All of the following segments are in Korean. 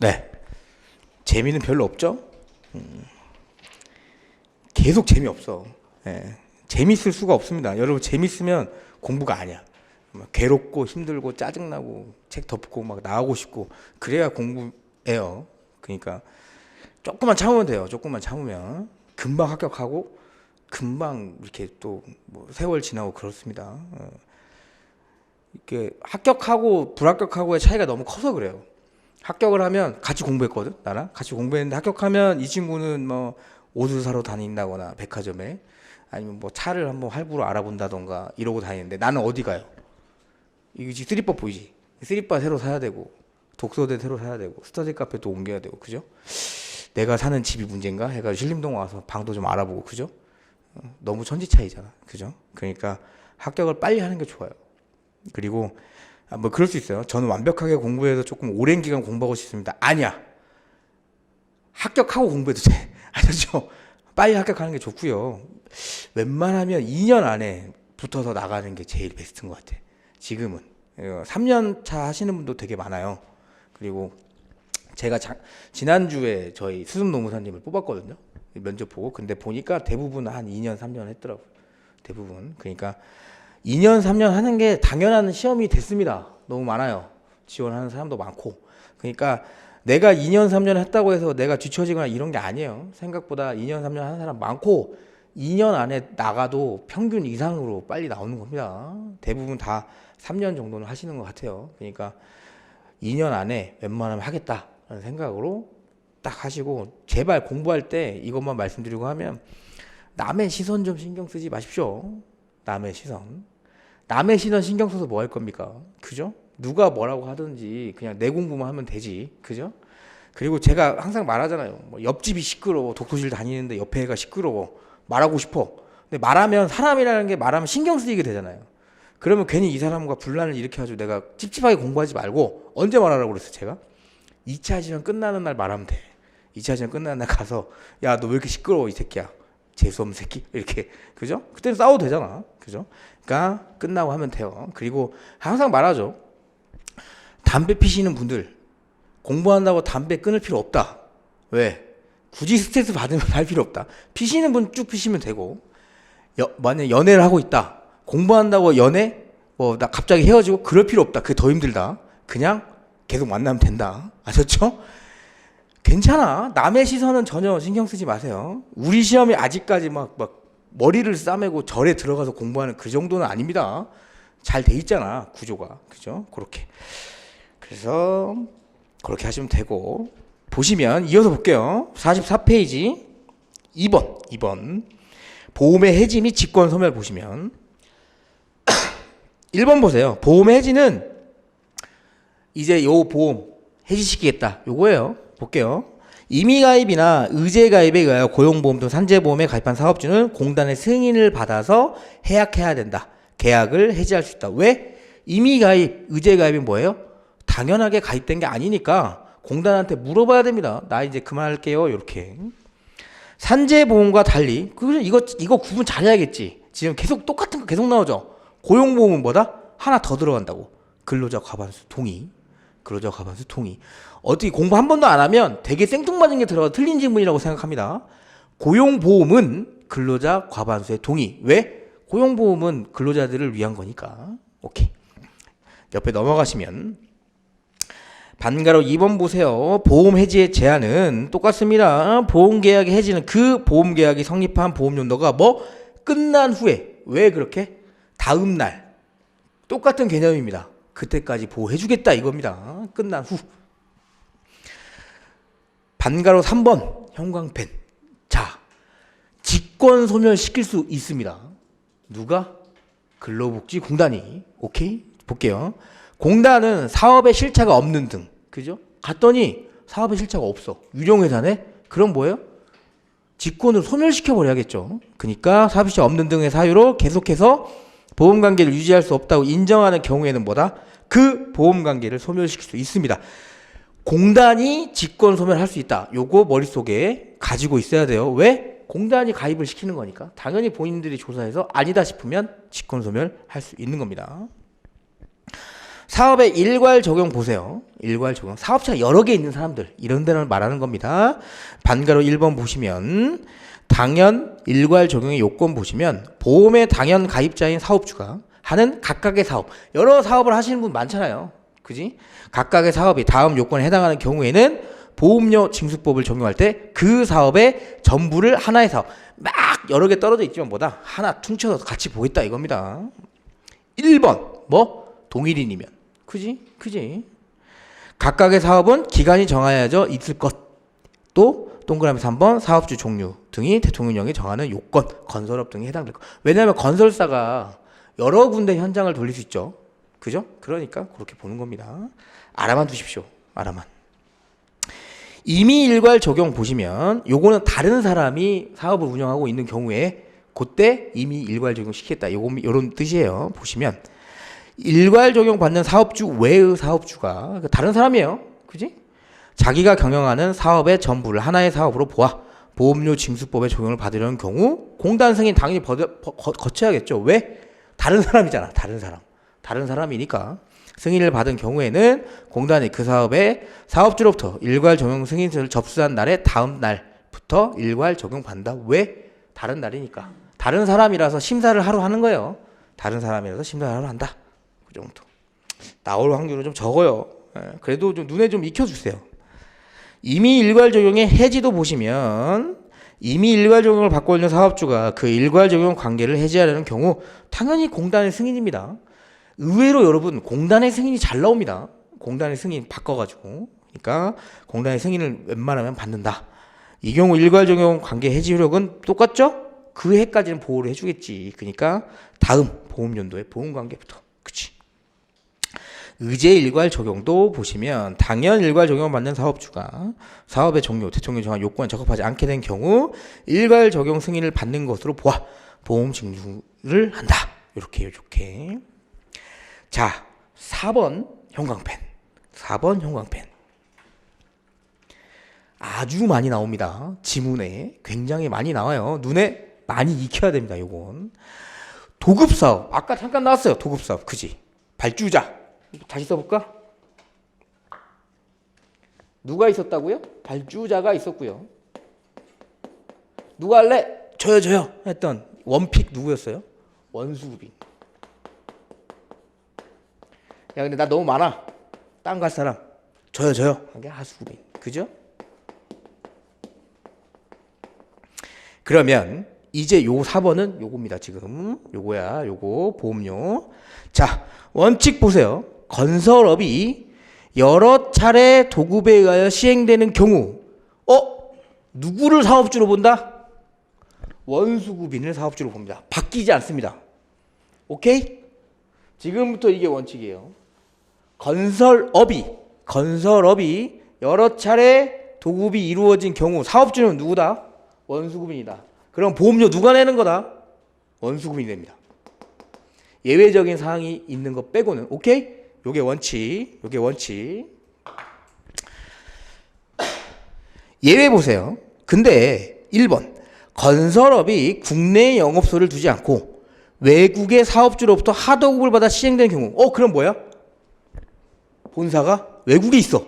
네. 재미는 별로 없죠? 계속 재미없어. 예. 재밌을 수가 없습니다. 여러분 재밌으면 공부가 아니야. 막 괴롭고 힘들고 짜증나고 책 덮고 막 나가고 싶고 그래야 공부예요. 그러니까 조금만 참으면 돼요. 조금만 참으면 금방 합격하고 금방 이렇게 또 뭐 세월 지나고 그렇습니다. 이렇게 합격하고 불합격하고의 차이가 너무 커서 그래요. 합격을 하면 같이 공부했거든. 나랑 같이 공부했는데 합격하면 이 친구는 뭐 옷을 사러 다닌다거나 백화점에 아니면 뭐 차를 한번 할부로 알아본다던가 이러고 다니는데 나는 어디 가요? 이거 지금 쓰리빠 보이지? 쓰리빠 새로 사야 되고 독서대 새로 사야 되고 스터디 카페 또 옮겨야 되고 그죠? 내가 사는 집이 문제인가 해가지고 신림동 와서 방도 좀 알아보고 그죠? 너무 천지 차이잖아 그죠? 그러니까 합격을 빨리 하는 게 좋아요. 그리고 뭐 그럴 수 있어요. 저는 완벽하게 공부해서 조금 오랜 기간 공부하고 싶습니다. 아니야. 합격하고 공부해도 돼. 아시죠? 빨리 합격하는 게 좋고요. 웬만하면 2년 안에 붙어서 나가는 게 제일 베스트인 것 같아. 지금은 3년 차 하시는 분도 되게 많아요. 그리고 제가 지난주에 저희 수습노무사님을 뽑았거든요. 면접 보고. 근데 보니까 대부분 한 2년 3년 했더라고요. 대부분. 그러니까 2년 3년 하는 게 당연한 시험이 됐습니다. 너무 많아요. 지원하는 사람도 많고. 그러니까 내가 2년 3년 했다고 해서 내가 뒤처지거나 이런 게 아니에요. 생각보다 2년 3년 하는 사람 많고 2년 안에 나가도 평균 이상으로 빨리 나오는 겁니다. 대부분 다 3년 정도는 하시는 것 같아요. 그러니까 2년 안에 웬만하면 하겠다라는 생각으로 딱 하시고 제발 공부할 때 이것만 말씀드리고 하면 남의 시선 좀 신경 쓰지 마십시오. 남의 시선. 남의 시선 신경 써서 뭐 할 겁니까? 그죠? 누가 뭐라고 하든지 그냥 내 공부만 하면 되지. 그죠? 그리고 제가 항상 말하잖아요. 뭐 옆집이 시끄러워. 독서실 다니는데 옆에 애가 시끄러워. 말하고 싶어. 근데 말하면 사람이라는 게 말하면 신경 쓰이게 되잖아요. 그러면 괜히 이 사람과 분란을 일으켜가지고 내가 찝찝하게 공부하지 말고 언제 말하라고 그랬어 제가? 2차 시험 끝나는 날 말하면 돼. 2차 시험 끝나는 날 가서 야 너 왜 이렇게 시끄러워 이 새끼야. 재수없는 새끼 이렇게 그죠? 그때는 싸워도 되잖아. 그죠? 그러니까 끝나고 하면 돼요. 그리고 항상 말하죠. 담배 피시는 분들 공부한다고 담배 끊을 필요 없다. 왜? 굳이 스트레스 받으면 할 필요 없다. 피시는 분 쭉 피시면 되고 만약에 연애를 하고 있다. 공부한다고 연애 뭐 나 갑자기 헤어지고 그럴 필요 없다. 그게 더 힘들다. 그냥 계속 만나면 된다. 아셨죠? 괜찮아. 남의 시선은 전혀 신경 쓰지 마세요. 우리 시험이 아직까지 막 머리를 싸매고 절에 들어가서 공부하는 그 정도는 아닙니다. 잘 돼 있잖아 구조가. 그죠? 그렇게. 그래서 그렇게 하시면 되고 보시면 이어서 볼게요. 44페이지 2번 보험의 해지 및 직권 소멸 보시면 1번 보세요. 보험의 해지는 이제 요 보험 해지시키겠다 요거예요. 볼게요. 임의가입이나 의제가입에 의하여 고용보험 등 산재보험에 가입한 사업주는 공단의 승인을 받아서 해약해야 된다. 계약을 해지할 수 있다. 왜? 임의가입, 의제가입이 뭐예요? 당연하게 가입된 게 아니니까 공단한테 물어봐야 됩니다. 나 이제 그만할게요. 이렇게. 산재보험과 달리 이거 구분 잘해야겠지. 지금 계속 똑같은 거 계속 나오죠. 고용보험은 뭐다? 하나 더 들어간다고. 근로자 과반수 동의. 근로자 과반수 동의. 어떻게 공부 한 번도 안 하면 되게 생뚱맞은 게 들어가 틀린 질문이라고 생각합니다. 고용보험은 근로자 과반수의 동의. 왜? 고용보험은 근로자들을 위한 거니까. 오케이. 옆에 넘어가시면 반가로 2번 보세요. 보험 해지의 제한은 똑같습니다. 보험계약의 해지는 그 보험계약이 성립한 보험연도가 뭐? 끝난 후에. 왜 그렇게? 다음 날. 똑같은 개념입니다. 그때까지 보호해주겠다 이겁니다. 끝난 후. 반가로 3번 형광펜. 자, 직권 소멸시킬 수 있습니다. 누가? 근로복지공단이. 오케이? 볼게요. 공단은 사업에 실체가 없는 등. 그죠? 갔더니 사업에 실체가 없어. 유령회사네? 그럼 뭐예요? 직권을 소멸시켜버려야겠죠. 그러니까 사업에 실체가 없는 등의 사유로 계속해서 보험관계를 유지할 수 없다고 인정하는 경우에는 뭐다? 그 보험관계를 소멸시킬 수 있습니다. 공단이 직권 소멸할 수 있다. 요거 머릿속에 가지고 있어야 돼요. 왜? 공단이 가입을 시키는 거니까. 당연히 본인들이 조사해서 아니다 싶으면 직권 소멸할 수 있는 겁니다. 사업의 일괄 적용 보세요. 일괄 적용. 사업체가 여러 개 있는 사람들 이런 데를 말하는 겁니다. 반가로 1번 보시면 당연 일괄 적용의 요건 보시면 보험의 당연 가입자인 사업주가 하는 각각의 사업. 여러 사업을 하시는 분 많잖아요. 그지? 각각의 사업이 다음 요건에 해당하는 경우에는 보험료 징수법을 적용할 때 그 사업의 전부를 하나의 사업. 막 여러 개 떨어져 있지만 뭐다? 하나 퉁쳐서 같이 보겠다 이겁니다. 1번 뭐? 동일인이면. 그지? 각각의 사업은 기간이 정하여져 있을 것. 또 동그라미 3번 사업주 종류 등이 대통령령이 정하는 요건, 건설업 등이 해당될 것. 왜냐하면 건설사가 여러 군데 현장을 돌릴 수 있죠. 그죠? 그러니까 그렇게 보는 겁니다. 알아만 두십시오. 알아만. 임의 일괄 적용 보시면 요거는 다른 사람이 사업을 운영하고 있는 경우에 그때 임의 일괄 적용 시키겠다. 요런 뜻이에요. 보시면 일괄 적용 받는 사업주 외의 사업주가 다른 사람이에요. 그지? 자기가 경영하는 사업의 전부를 하나의 사업으로 보아 보험료 징수법의 적용을 받으려는 경우 공단 승인 당연히 거쳐야겠죠. 왜? 다른 사람이잖아. 다른 사람이니까 승인을 받은 경우에는 공단이 그 사업의 사업주로부터 일괄 적용 승인서를 접수한 날의 다음 날부터 일괄 적용받는다. 왜? 다른 날이니까. 다른 사람이라서 심사를 하러 하는 거예요. 다른 사람이라서 심사를 하러 한다. 그 정도. 나올 확률은 좀 적어요. 그래도 좀 눈에 좀 익혀주세요. 임의 일괄 적용의 해지도 보시면 임의 일괄 적용을 받고 있는 사업주가 그 일괄 적용 관계를 해지하려는 경우 당연히 공단의 승인입니다. 의외로 여러분 공단의 승인이 잘 나옵니다. 공단의 승인 바꿔가지고. 그러니까 공단의 승인을 웬만하면 받는다. 이 경우 일괄 적용 관계 해지 효력은 똑같죠? 그 해까지는 보호를 해주겠지. 그러니까 다음 보험연도에 보험관계부터. 그치? 의제 일괄 적용도 보시면 당연 일괄 적용을 받는 사업주가 사업의 종료, 대통령이 정한 요건에 적합하지 않게 된 경우 일괄 적용 승인을 받는 것으로 보아 보험 징수를 한다. 이렇게. 자, 4번 형광펜. 아주 많이 나옵니다. 지문에 굉장히 많이 나와요. 눈에 많이 익혀야 됩니다. 요건 도급사업. 아까 잠깐 나왔어요. 도급사업. 그지? 발주자. 다시 써볼까? 누가 있었다고요? 발주자가 있었고요. 누가 할래? 저요 했던 원픽 누구였어요? 원수급인. 야 근데 나 너무 많아. 딴 갈 사람. 저요. 이게 하수급인. 그죠? 그러면 이제 요 4번은 요겁니다. 지금 요거야. 요거 보험료. 자, 원칙 보세요. 건설업이 여러 차례 도급에 의하여 시행되는 경우 누구를 사업주로 본다? 원수급인을 사업주로 봅니다. 바뀌지 않습니다. 오케이? 지금부터 이게 원칙이에요. 건설업이 여러 차례 도급이 이루어진 경우 사업주는 누구다? 원수급인이다. 그럼 보험료 누가 내는 거다? 원수급인이 됩니다. 예외적인 사항이 있는 거 빼고는. 오케이? 요게 원칙. 예외 보세요. 근데 1번 건설업이 국내 영업소를 두지 않고 외국의 사업주로부터 하도급을 받아 시행된 경우 그럼 뭐야? 본사가 외국에 있어.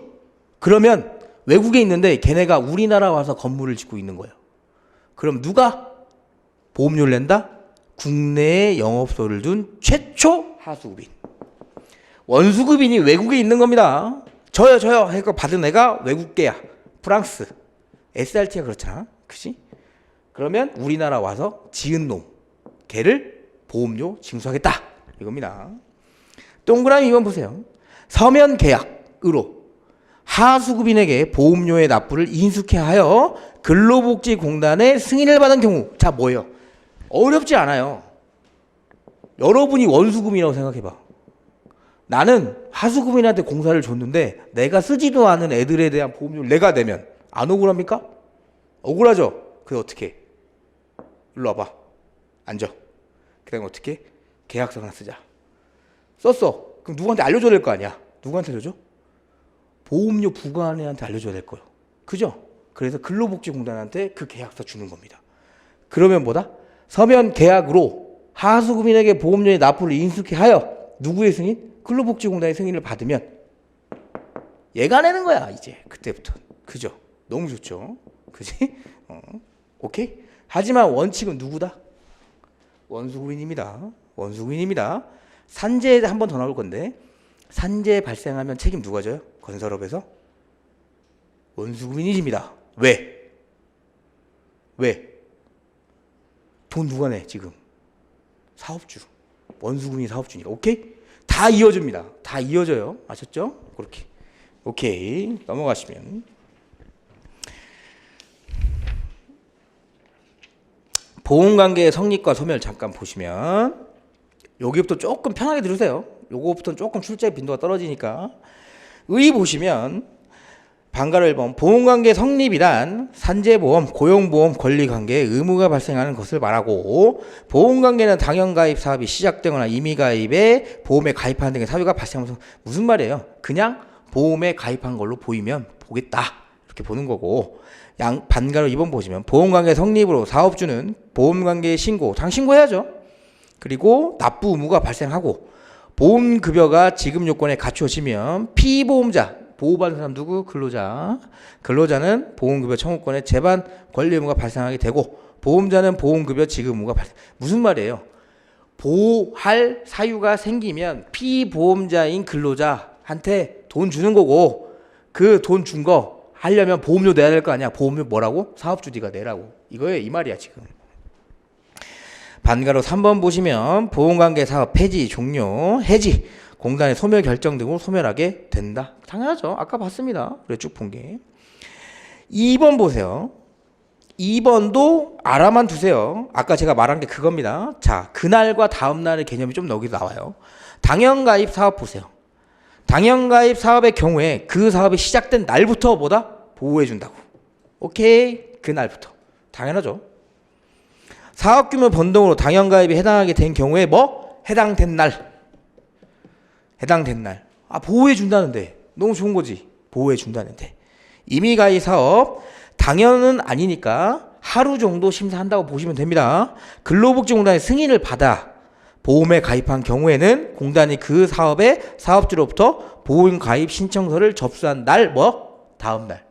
그러면 외국에 있는데 걔네가 우리나라 와서 건물을 짓고 있는 거예요. 그럼 누가 보험료를 낸다? 국내에 영업소를 둔 최초 하수급인. 원수급인이 외국에 있는 겁니다. 저요 해서 받은 애가 외국계야. 프랑스. SRT가 그렇잖아. 그치? 그러면 우리나라 와서 지은 놈 걔를 보험료 징수하겠다. 이겁니다. 동그라미 2번 보세요. 서면 계약으로 하수급인에게 보험료의 납부를 인수케 하여 근로복지공단의 승인을 받은 경우. 자, 뭐예요? 어렵지 않아요. 여러분이 원수급이라고 생각해봐. 나는 하수급인한테 공사를 줬는데 내가 쓰지도 않은 애들에 대한 보험료를 내가 내면 안 억울합니까? 억울하죠? 그래서 어떻게? 일로 와봐. 앉아. 그 다음에 어떻게? 계약서 하나 쓰자. 썼어. 그럼 누구한테 알려줘야 될 거 아니야? 누구한테 알려줘? 보험료 부과한 애한테 알려줘야 될 거예요. 그죠? 그래서 근로복지공단한테 그 계약서 주는 겁니다. 그러면 뭐다? 서면 계약으로 하수급인에게 보험료의 납부를 인수케 하여 누구의 승인? 근로복지공단의 승인을 받으면 얘가 내는 거야 이제 그때부터. 그죠? 너무 좋죠? 그지? 오케이? 하지만 원칙은 누구다? 원수구인입니다. 원수구인입니다. 산재 한 번 더 나올 건데 산재 발생하면 책임 누가 져요? 건설업에서? 원수구인입니다. 왜? 왜? 돈 누가 내 지금? 사업주. 원수구인이 사업주니까. 오케이? 다 이어집니다. 다 이어져요. 아셨죠? 그렇게. 오케이. 넘어가시면 보험관계의 성립과 소멸 잠깐 보시면 여기부터 조금 편하게 들으세요. 요거부터는 조금 출제 빈도가 떨어지니까 의 보시면 방가로 1번 보험관계 성립이란 산재보험, 고용보험, 권리관계에 의무가 발생하는 것을 말하고 보험관계는 당연가입 사업이 시작되거나 임의가입에 보험에 가입하는 등의 사유가 발생하면서 무슨 말이에요? 그냥 보험에 가입한 걸로 보이면 보겠다 이렇게 보는 거고 반가로 2번 보시면 보험관계 성립으로 사업주는 보험관계 신고, 당 신고해야죠. 그리고 납부 의무가 발생하고 보험급여가 지급 요건에 갖추어지면 피보험자, 보호받는 사람 누구? 근로자. 근로자는 보험급여 청구권에 재반 권리 의무가 발생하게 되고 보험자는 보험급여 지급 의무가 발생. 무슨 말이에요? 보호할 사유가 생기면 피보험자인 근로자한테 돈 주는 거고 그 돈 준 거 하려면 보험료 내야 될 거 아니야. 보험료 뭐라고? 사업주 네가 내라고. 이거예요. 이 말이야 지금. 반가로 3번 보시면 보험관계 사업 폐지, 종료, 해지, 공단의 소멸 결정 등으로 소멸하게 된다. 당연하죠. 아까 봤습니다. 그래 쭉 본 게. 2번 보세요. 2번도 알아만 두세요. 아까 제가 말한 게 그겁니다. 자, 그날과 다음날의 개념이 좀 여기서 나와요. 당연가입 사업 보세요. 당연가입 사업의 경우에 그 사업이 시작된 날부터 뭐다? 보호해준다고. 오케이? 그날부터. 당연하죠. 사업규모 변동으로 당연가입이 해당하게 된 경우에 뭐? 해당된 날. 해당된 날. 아, 보호해준다는데. 너무 좋은 거지. 보호해준다는데. 임의가입 사업. 당연은 아니니까 하루 정도 심사한다고 보시면 됩니다. 근로복지공단의 승인을 받아 보험에 가입한 경우에는 공단이 그 사업의 사업주로부터 보험 가입 신청서를 접수한 날 뭐? 다음 날.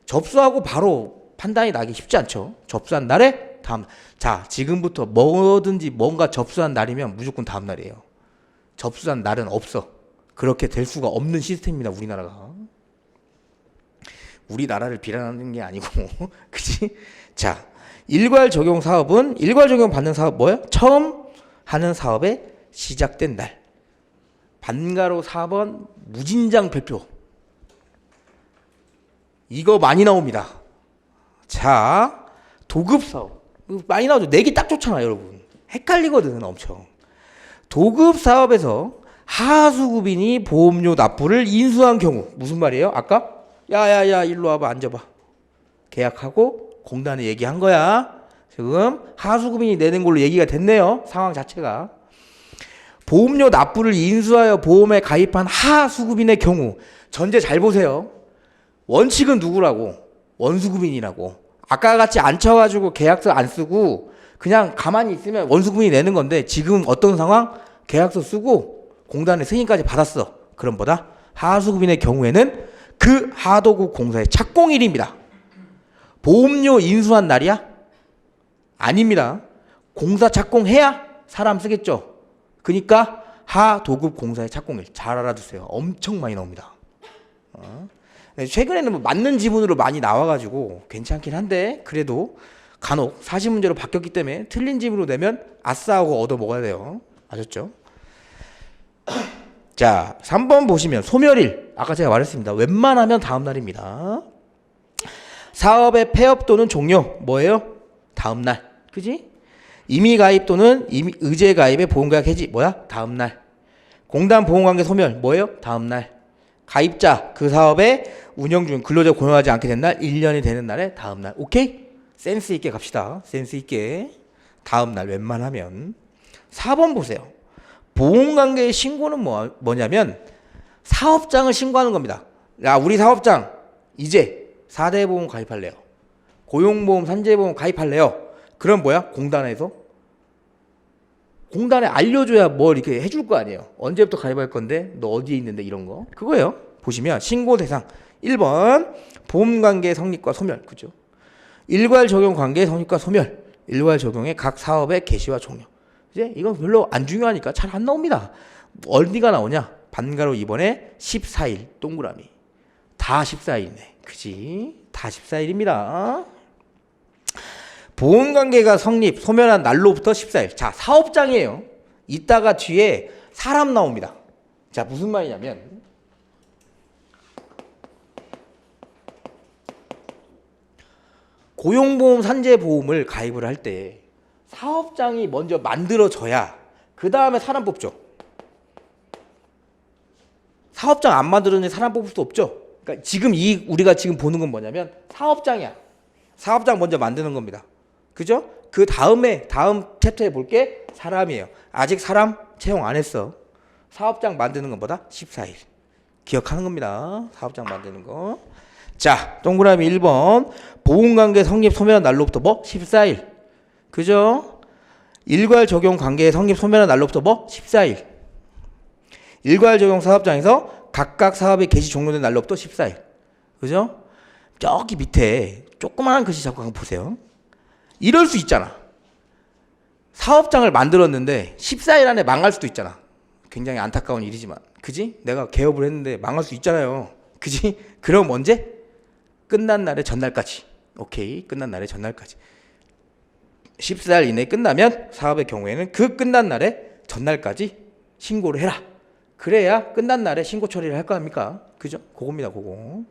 접수하고 바로 판단이 나기 쉽지 않죠. 접수한 날에 다음. 자, 지금부터 뭐든지 뭔가 접수한 날이면 무조건 다음 날이에요. 접수한 날은 없어. 그렇게 될 수가 없는 시스템입니다. 우리나라가. 우리나라를 비난하는 게 아니고 그치? 자, 일괄 적용 사업은 일괄 적용 받는 사업 뭐예요? 처음 하는 사업의 시작된 날. 반가로 4번 무진장 별표. 이거 많이 나옵니다. 자, 도급 사업. 많이 나오죠. 내기 딱 좋잖아, 여러분. 헷갈리거든, 엄청. 도급 사업에서 하수급인이 보험료 납부를 인수한 경우. 무슨 말이에요? 아까? 야야야, 일로 와봐, 앉아봐. 계약하고 공단에 얘기한 거야. 지금 하수급인이 내는 걸로 얘기가 됐네요. 상황 자체가. 보험료 납부를 인수하여 보험에 가입한 하수급인의 경우. 전제 잘 보세요. 원칙은 누구라고? 원수급인이라고. 아까 같이 앉혀가지고 계약서 안 쓰고 그냥 가만히 있으면 원수급인이 내는 건데 지금 어떤 상황? 계약서 쓰고 공단의 승인까지 받았어. 그럼 뭐다? 하수급인의 경우에는 그 하도급 공사의 착공일입니다. 보험료 인수한 날이야? 아닙니다. 공사 착공해야 사람 쓰겠죠. 그러니까 하도급 공사의 착공일. 잘 알아두세요. 엄청 많이 나옵니다. 최근에는 뭐 맞는 지문으로 많이 나와가지고 괜찮긴 한데 그래도 간혹 사시 문제로 바뀌었기 때문에 틀린 지문으로 내면 아싸하고 얻어 먹어야 돼요. 아셨죠? 자, 3번 보시면 소멸일. 아까 제가 말했습니다. 웬만하면 다음 날입니다. 사업의 폐업 또는 종료. 뭐예요? 다음 날. 그지? 임의가입 또는 의제가입의 보험계약 해지. 뭐야? 다음 날. 공단 보험관계 소멸. 뭐예요? 다음 날. 가입자 그 사업의 운영 중 근로자 고용하지 않게 된 날 1년이 되는 날에 다음 날. 오케이? 센스 있게 갑시다. 센스 있게. 다음 날 웬만하면. 4번 보세요. 보험관계의 신고는 뭐냐면 사업장을 신고하는 겁니다. 야, 우리 사업장 이제 4대 보험 가입할래요. 고용보험, 산재보험 가입할래요. 그럼 뭐야? 공단에 알려줘야 뭐 이렇게 해줄 거 아니에요. 언제부터 가입할 건데 너 어디에 있는데 이런 거. 그거예요. 보시면 신고 대상 1번 보험관계 성립과 소멸, 그죠? 일괄 적용 관계 성립과 소멸, 일괄 적용의 각 사업의 개시와 종료. 이제 이건 별로 안 중요하니까 잘 안 나옵니다. 어디가 나오냐? 반가로 2번에 14일 동그라미. 다 14일이네. 그지? 다 14일입니다. 보험관계가 성립, 소멸한 날로부터 14일. 자, 사업장이에요. 이따가 뒤에 사람 나옵니다. 자, 무슨 말이냐면 고용보험 산재보험을 가입을 할 때 사업장이 먼저 만들어져야 그 다음에 사람 뽑죠. 사업장 안 만들어지면 사람 뽑을 수 없죠. 그러니까 지금 우리가 지금 보는 건 뭐냐면 사업장이야. 사업장 먼저 만드는 겁니다. 그죠? 그 다음에 다음 챕터에 볼 게 사람이에요. 아직 사람 채용 안 했어. 사업장 만드는 것보다 14일. 기억하는 겁니다. 사업장 만드는 거. 자, 동그라미 1번. 보험관계 성립 소멸한 날로부터 뭐? 14일. 그죠? 일괄 적용 관계 성립 소멸한 날로부터 뭐? 14일. 일괄 적용 사업장에서 각각 사업의 개시 종료된 날로부터 14일. 그죠? 저기 밑에 조그마한 글씨 잡고 한번 보세요. 이럴 수 있잖아. 사업장을 만들었는데 14일 안에 망할 수도 있잖아. 굉장히 안타까운 일이지만. 그지? 내가 개업을 했는데 망할 수 있잖아요. 그지? 그럼 언제? 끝난 날의 전날까지. 오케이. 끝난 날의 전날까지. 14일 이내에 끝나면 사업의 경우에는 그 끝난 날의 전날까지 신고를 해라. 그래야 끝난 날에 신고 처리를 할 거 아닙니까? 그죠? 그겁니다. 그거.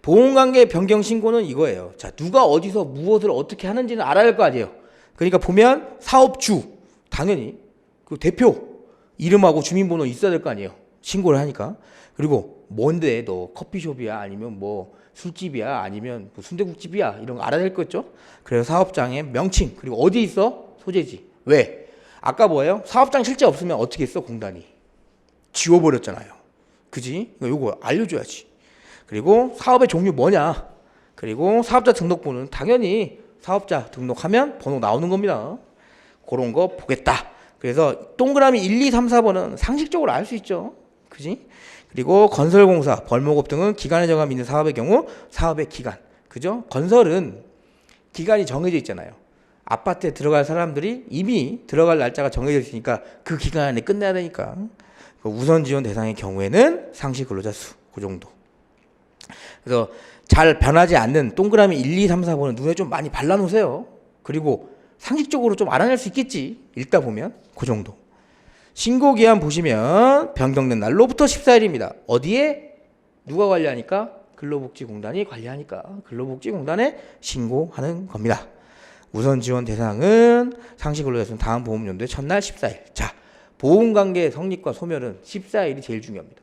보험관계 변경 신고는 이거예요. 자, 누가 어디서 무엇을 어떻게 하는지는 알아야 할 거 아니에요. 그러니까 보면 사업주 당연히 그 대표 이름하고 주민번호 있어야 될 거 아니에요. 신고를 하니까. 그리고 뭔데 너 커피숍이야 아니면 뭐 술집이야 아니면 뭐 순대국집이야 이런 거 알아야 될 거 있죠. 그래서 사업장의 명칭 그리고 어디 있어? 소재지. 왜? 아까 뭐예요? 사업장 실제 없으면 어떻게 했어? 공단이 지워버렸잖아요. 그지? 요거 알려줘야지. 그리고 사업의 종류 뭐냐? 그리고 사업자 등록번호는 당연히 사업자 등록하면 번호 나오는 겁니다. 그런 거 보겠다. 그래서 동그라미 1, 2, 3, 4번은 상식적으로 알 수 있죠. 그지? 그리고 건설공사, 벌목업 등은 기간의 정함이 있는 사업의 경우 사업의 기간. 그죠? 건설은 기간이 정해져 있잖아요. 아파트에 들어갈 사람들이 이미 들어갈 날짜가 정해져 있으니까 그 기간 안에 끝내야 되니까. 우선 지원 대상의 경우에는 상시 근로자 수. 그 정도. 그래서 잘 변하지 않는 동그라미 1, 2, 3, 4번은 눈에 좀 많이 발라놓으세요. 그리고 상식적으로 좀 알아낼 수 있겠지. 읽다 보면 그 정도. 신고기한 보시면 변경된 날로부터 14일입니다. 어디에? 누가 관리하니까? 근로복지공단이 관리하니까 근로복지공단에 신고하는 겁니다. 우선 지원 대상은 상시 근로자수는 다음 보험연도의 첫날 14일. 자, 보험관계 성립과 소멸은 14일이 제일 중요합니다.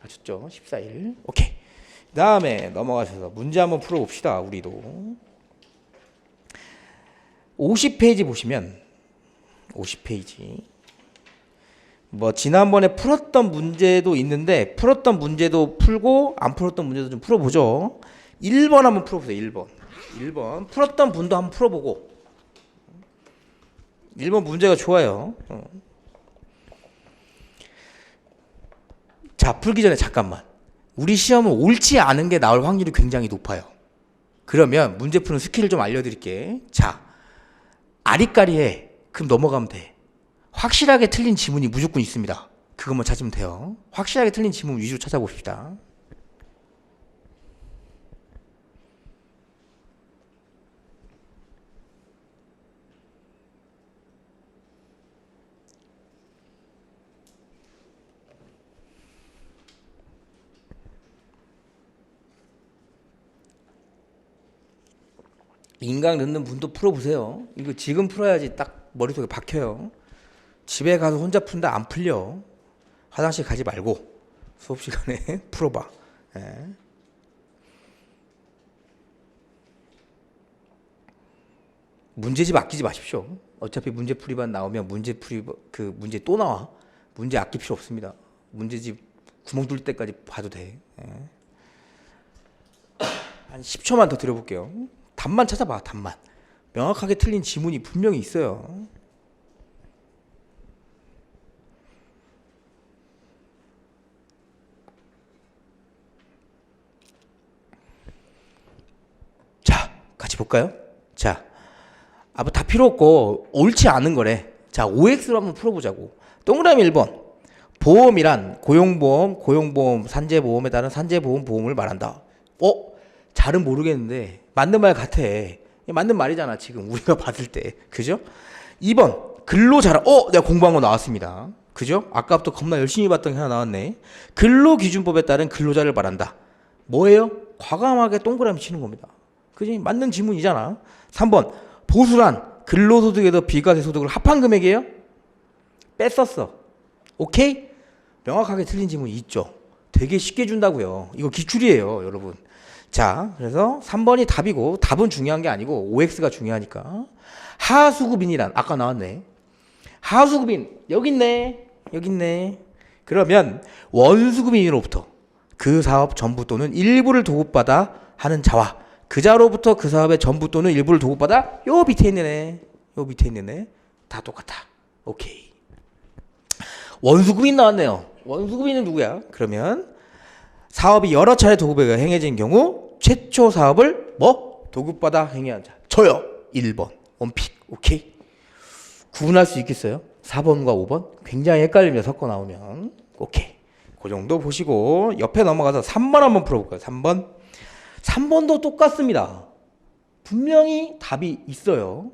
아셨죠? 14일. 오케이. 그 다음에 넘어가셔서 문제 한번 풀어봅시다. 우리도 50페이지 보시면 50페이지 뭐 지난번에 풀었던 문제도 있는데 풀었던 문제도 풀고 안 풀었던 문제도 좀 풀어보죠. 1번 한번 풀어보세요. 1번 풀었던 분도 한번 풀어보고 1번 문제가 좋아요. 자, 풀기 전에 잠깐만. 우리 시험은 옳지 않은 게 나올 확률이 굉장히 높아요. 그러면 문제 푸는 스킬을 좀 알려드릴게. 자, 아리까리해. 그럼 넘어가면 돼. 확실하게 틀린 지문이 무조건 있습니다. 그것만 찾으면 돼요. 확실하게 틀린 지문 위주로 찾아봅시다. 인강 듣는 분도 풀어보세요. 이거 지금 풀어야지 딱 머릿속에 박혀요. 집에 가서 혼자 푼다 안 풀려. 화장실 가지 말고 수업 시간에 풀어봐. 예. 문제집 아끼지 마십시오. 어차피 문제풀이반 나오면 그 문제 또 나와. 문제 아낄 필요 없습니다. 문제집 구멍 뚫릴 때까지 봐도 돼. 예. 한 10초만 더 드려볼게요. 답만 찾아봐. 답만. 명확하게 틀린 지문이 분명히 있어요. 같이 볼까요? 자, 뭐 다 필요 없고 옳지 않은 거래. 자, OX로 한번 풀어보자고. 동그라미 1번. 보험이란 고용보험, 산재보험에 따른 산재보험 보험을 말한다. 잘은 모르겠는데 맞는 말 같아. 맞는 말이잖아 지금 우리가 봤을 때. 그죠? 2번 근로자란 내가 공부한 거 나왔습니다. 그죠? 아까부터 겁나 열심히 봤던 게 하나 나왔네. 근로기준법에 따른 근로자를 말한다. 뭐예요? 과감하게 동그라미 치는 겁니다. 그지? 맞는 지문이잖아. 3번 보수란 근로소득에서 비과세소득을 합한 금액이에요? 뺐었어. 오케이? 명확하게 틀린 지문이 있죠. 되게 쉽게 준다고요. 이거 기출이에요 여러분. 자, 그래서 3번이 답이고 답은 중요한 게 아니고 OX가 중요하니까. 하수급인이란 아까 나왔네. 하수급인 여기 있네. 그러면 원수급인으로부터 그 사업 전부 또는 일부를 도급받아 하는 자와 그 자로부터 그 사업의 전부 또는 일부를 도급받아 요 밑에 있는 애 다 똑같아. 오케이. 원수급인 나왔네요. 원수급인은 누구야? 그러면 사업이 여러 차례 도급이 행해진 경우 최초 사업을 도급받아 행해한 자. 저요. 1번. 원픽. 오케이. 구분할 수 있겠어요? 4번과 5번? 굉장히 헷갈립니다. 섞어 나오면. 오케이. 그 정도 보시고 옆에 넘어가서 3번 한번 풀어볼까요? 3번. 3번도 똑같습니다. 분명히 답이 있어요.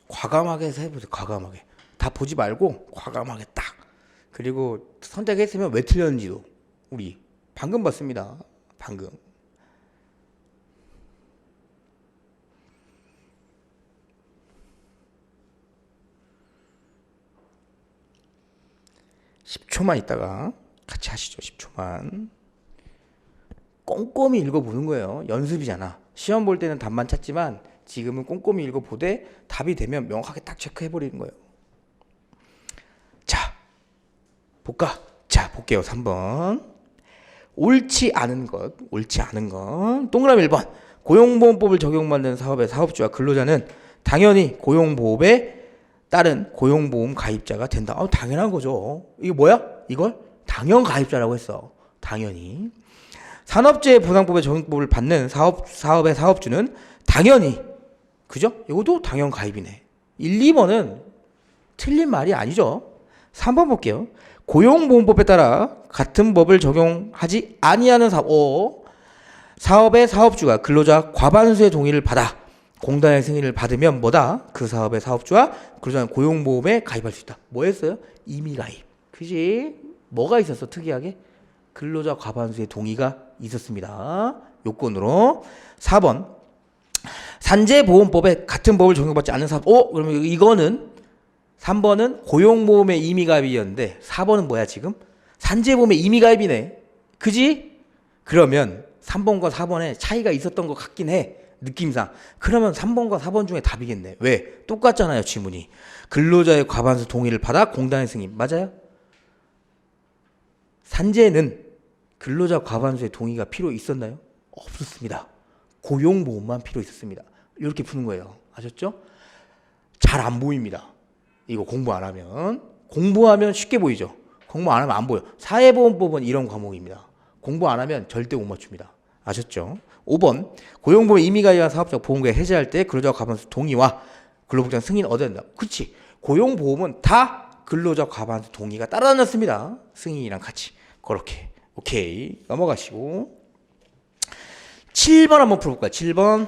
과감하게 해서 해보세요. 과감하게. 다 보지 말고 과감하게 딱. 그리고 선택했으면 왜 틀렸는지도 우리 방금 봤습니다. 방금. 10초만 있다가 같이 하시죠. 10초만. 꼼꼼히 읽어보는 거예요. 연습이잖아. 시험 볼 때는 답만 찾지만 지금은 꼼꼼히 읽어보되 답이 되면 명확하게 딱 체크해버리는 거예요. 자, 볼까? 자, 볼게요. 3번. 옳지 않은 것. 동그라미 1번. 고용보험법을 적용받는 사업의 사업주와 근로자는 당연히 고용보험에 따른 고용보험 가입자가 된다. 당연한 거죠. 이게 뭐야? 이걸 당연 가입자라고 했어. 당연히. 산업재해보상법의 적용법을 받는 사업의 사업주는 당연히, 그죠? 이것도 당연 가입이네. 1, 2번은 틀린 말이 아니죠. 3번 볼게요. 고용보험법에 따라 같은 법을 적용하지 아니하는 사업의 사업주가 근로자 과반수의 동의를 받아 공단의 승인을 받으면 그 사업의 사업주와 근로자는 고용보험에 가입할 수 있다. 뭐 했어요? 임의 가입. 그지? 뭐가 있었어? 특이하게? 근로자 과반수의 동의가 있었습니다. 요건으로. 4번. 산재보험법에 같은 법을 적용받지 않는 사업. 그러면 이거는 3번은 고용보험의 임의가입이었는데 4번은 뭐야 지금? 산재보험의 임의가입이네. 그지? 그러면 3번과 4번에 차이가 있었던 것 같긴 해. 느낌상. 그러면 3번과 4번 중에 답이겠네. 왜? 똑같잖아요 지문이. 근로자의 과반수 동의를 받아 공단의 승인. 맞아요? 산재는 근로자 과반수의 동의가 필요 있었나요? 없었습니다. 고용보험만 필요 있었습니다. 이렇게 푸는 거예요. 아셨죠? 잘 안 보입니다. 이거 공부 안 하면. 공부하면 쉽게 보이죠. 공부 안 하면 안 보여. 사회보험법은 이런 과목입니다. 공부 안 하면 절대 못 맞춥니다. 아셨죠? 5번. 고용보험 임의가입한 사업자 보험계약 해지할 때 근로자 과반수 동의와 근로복장 승인 얻어야 된다. 그렇지. 고용보험은 다 근로자 과반수 동의가 따라다녔습니다. 승인이랑 같이. 그렇게. 오케이. 넘어가시고. 7번 한번 풀어볼까요? 7번.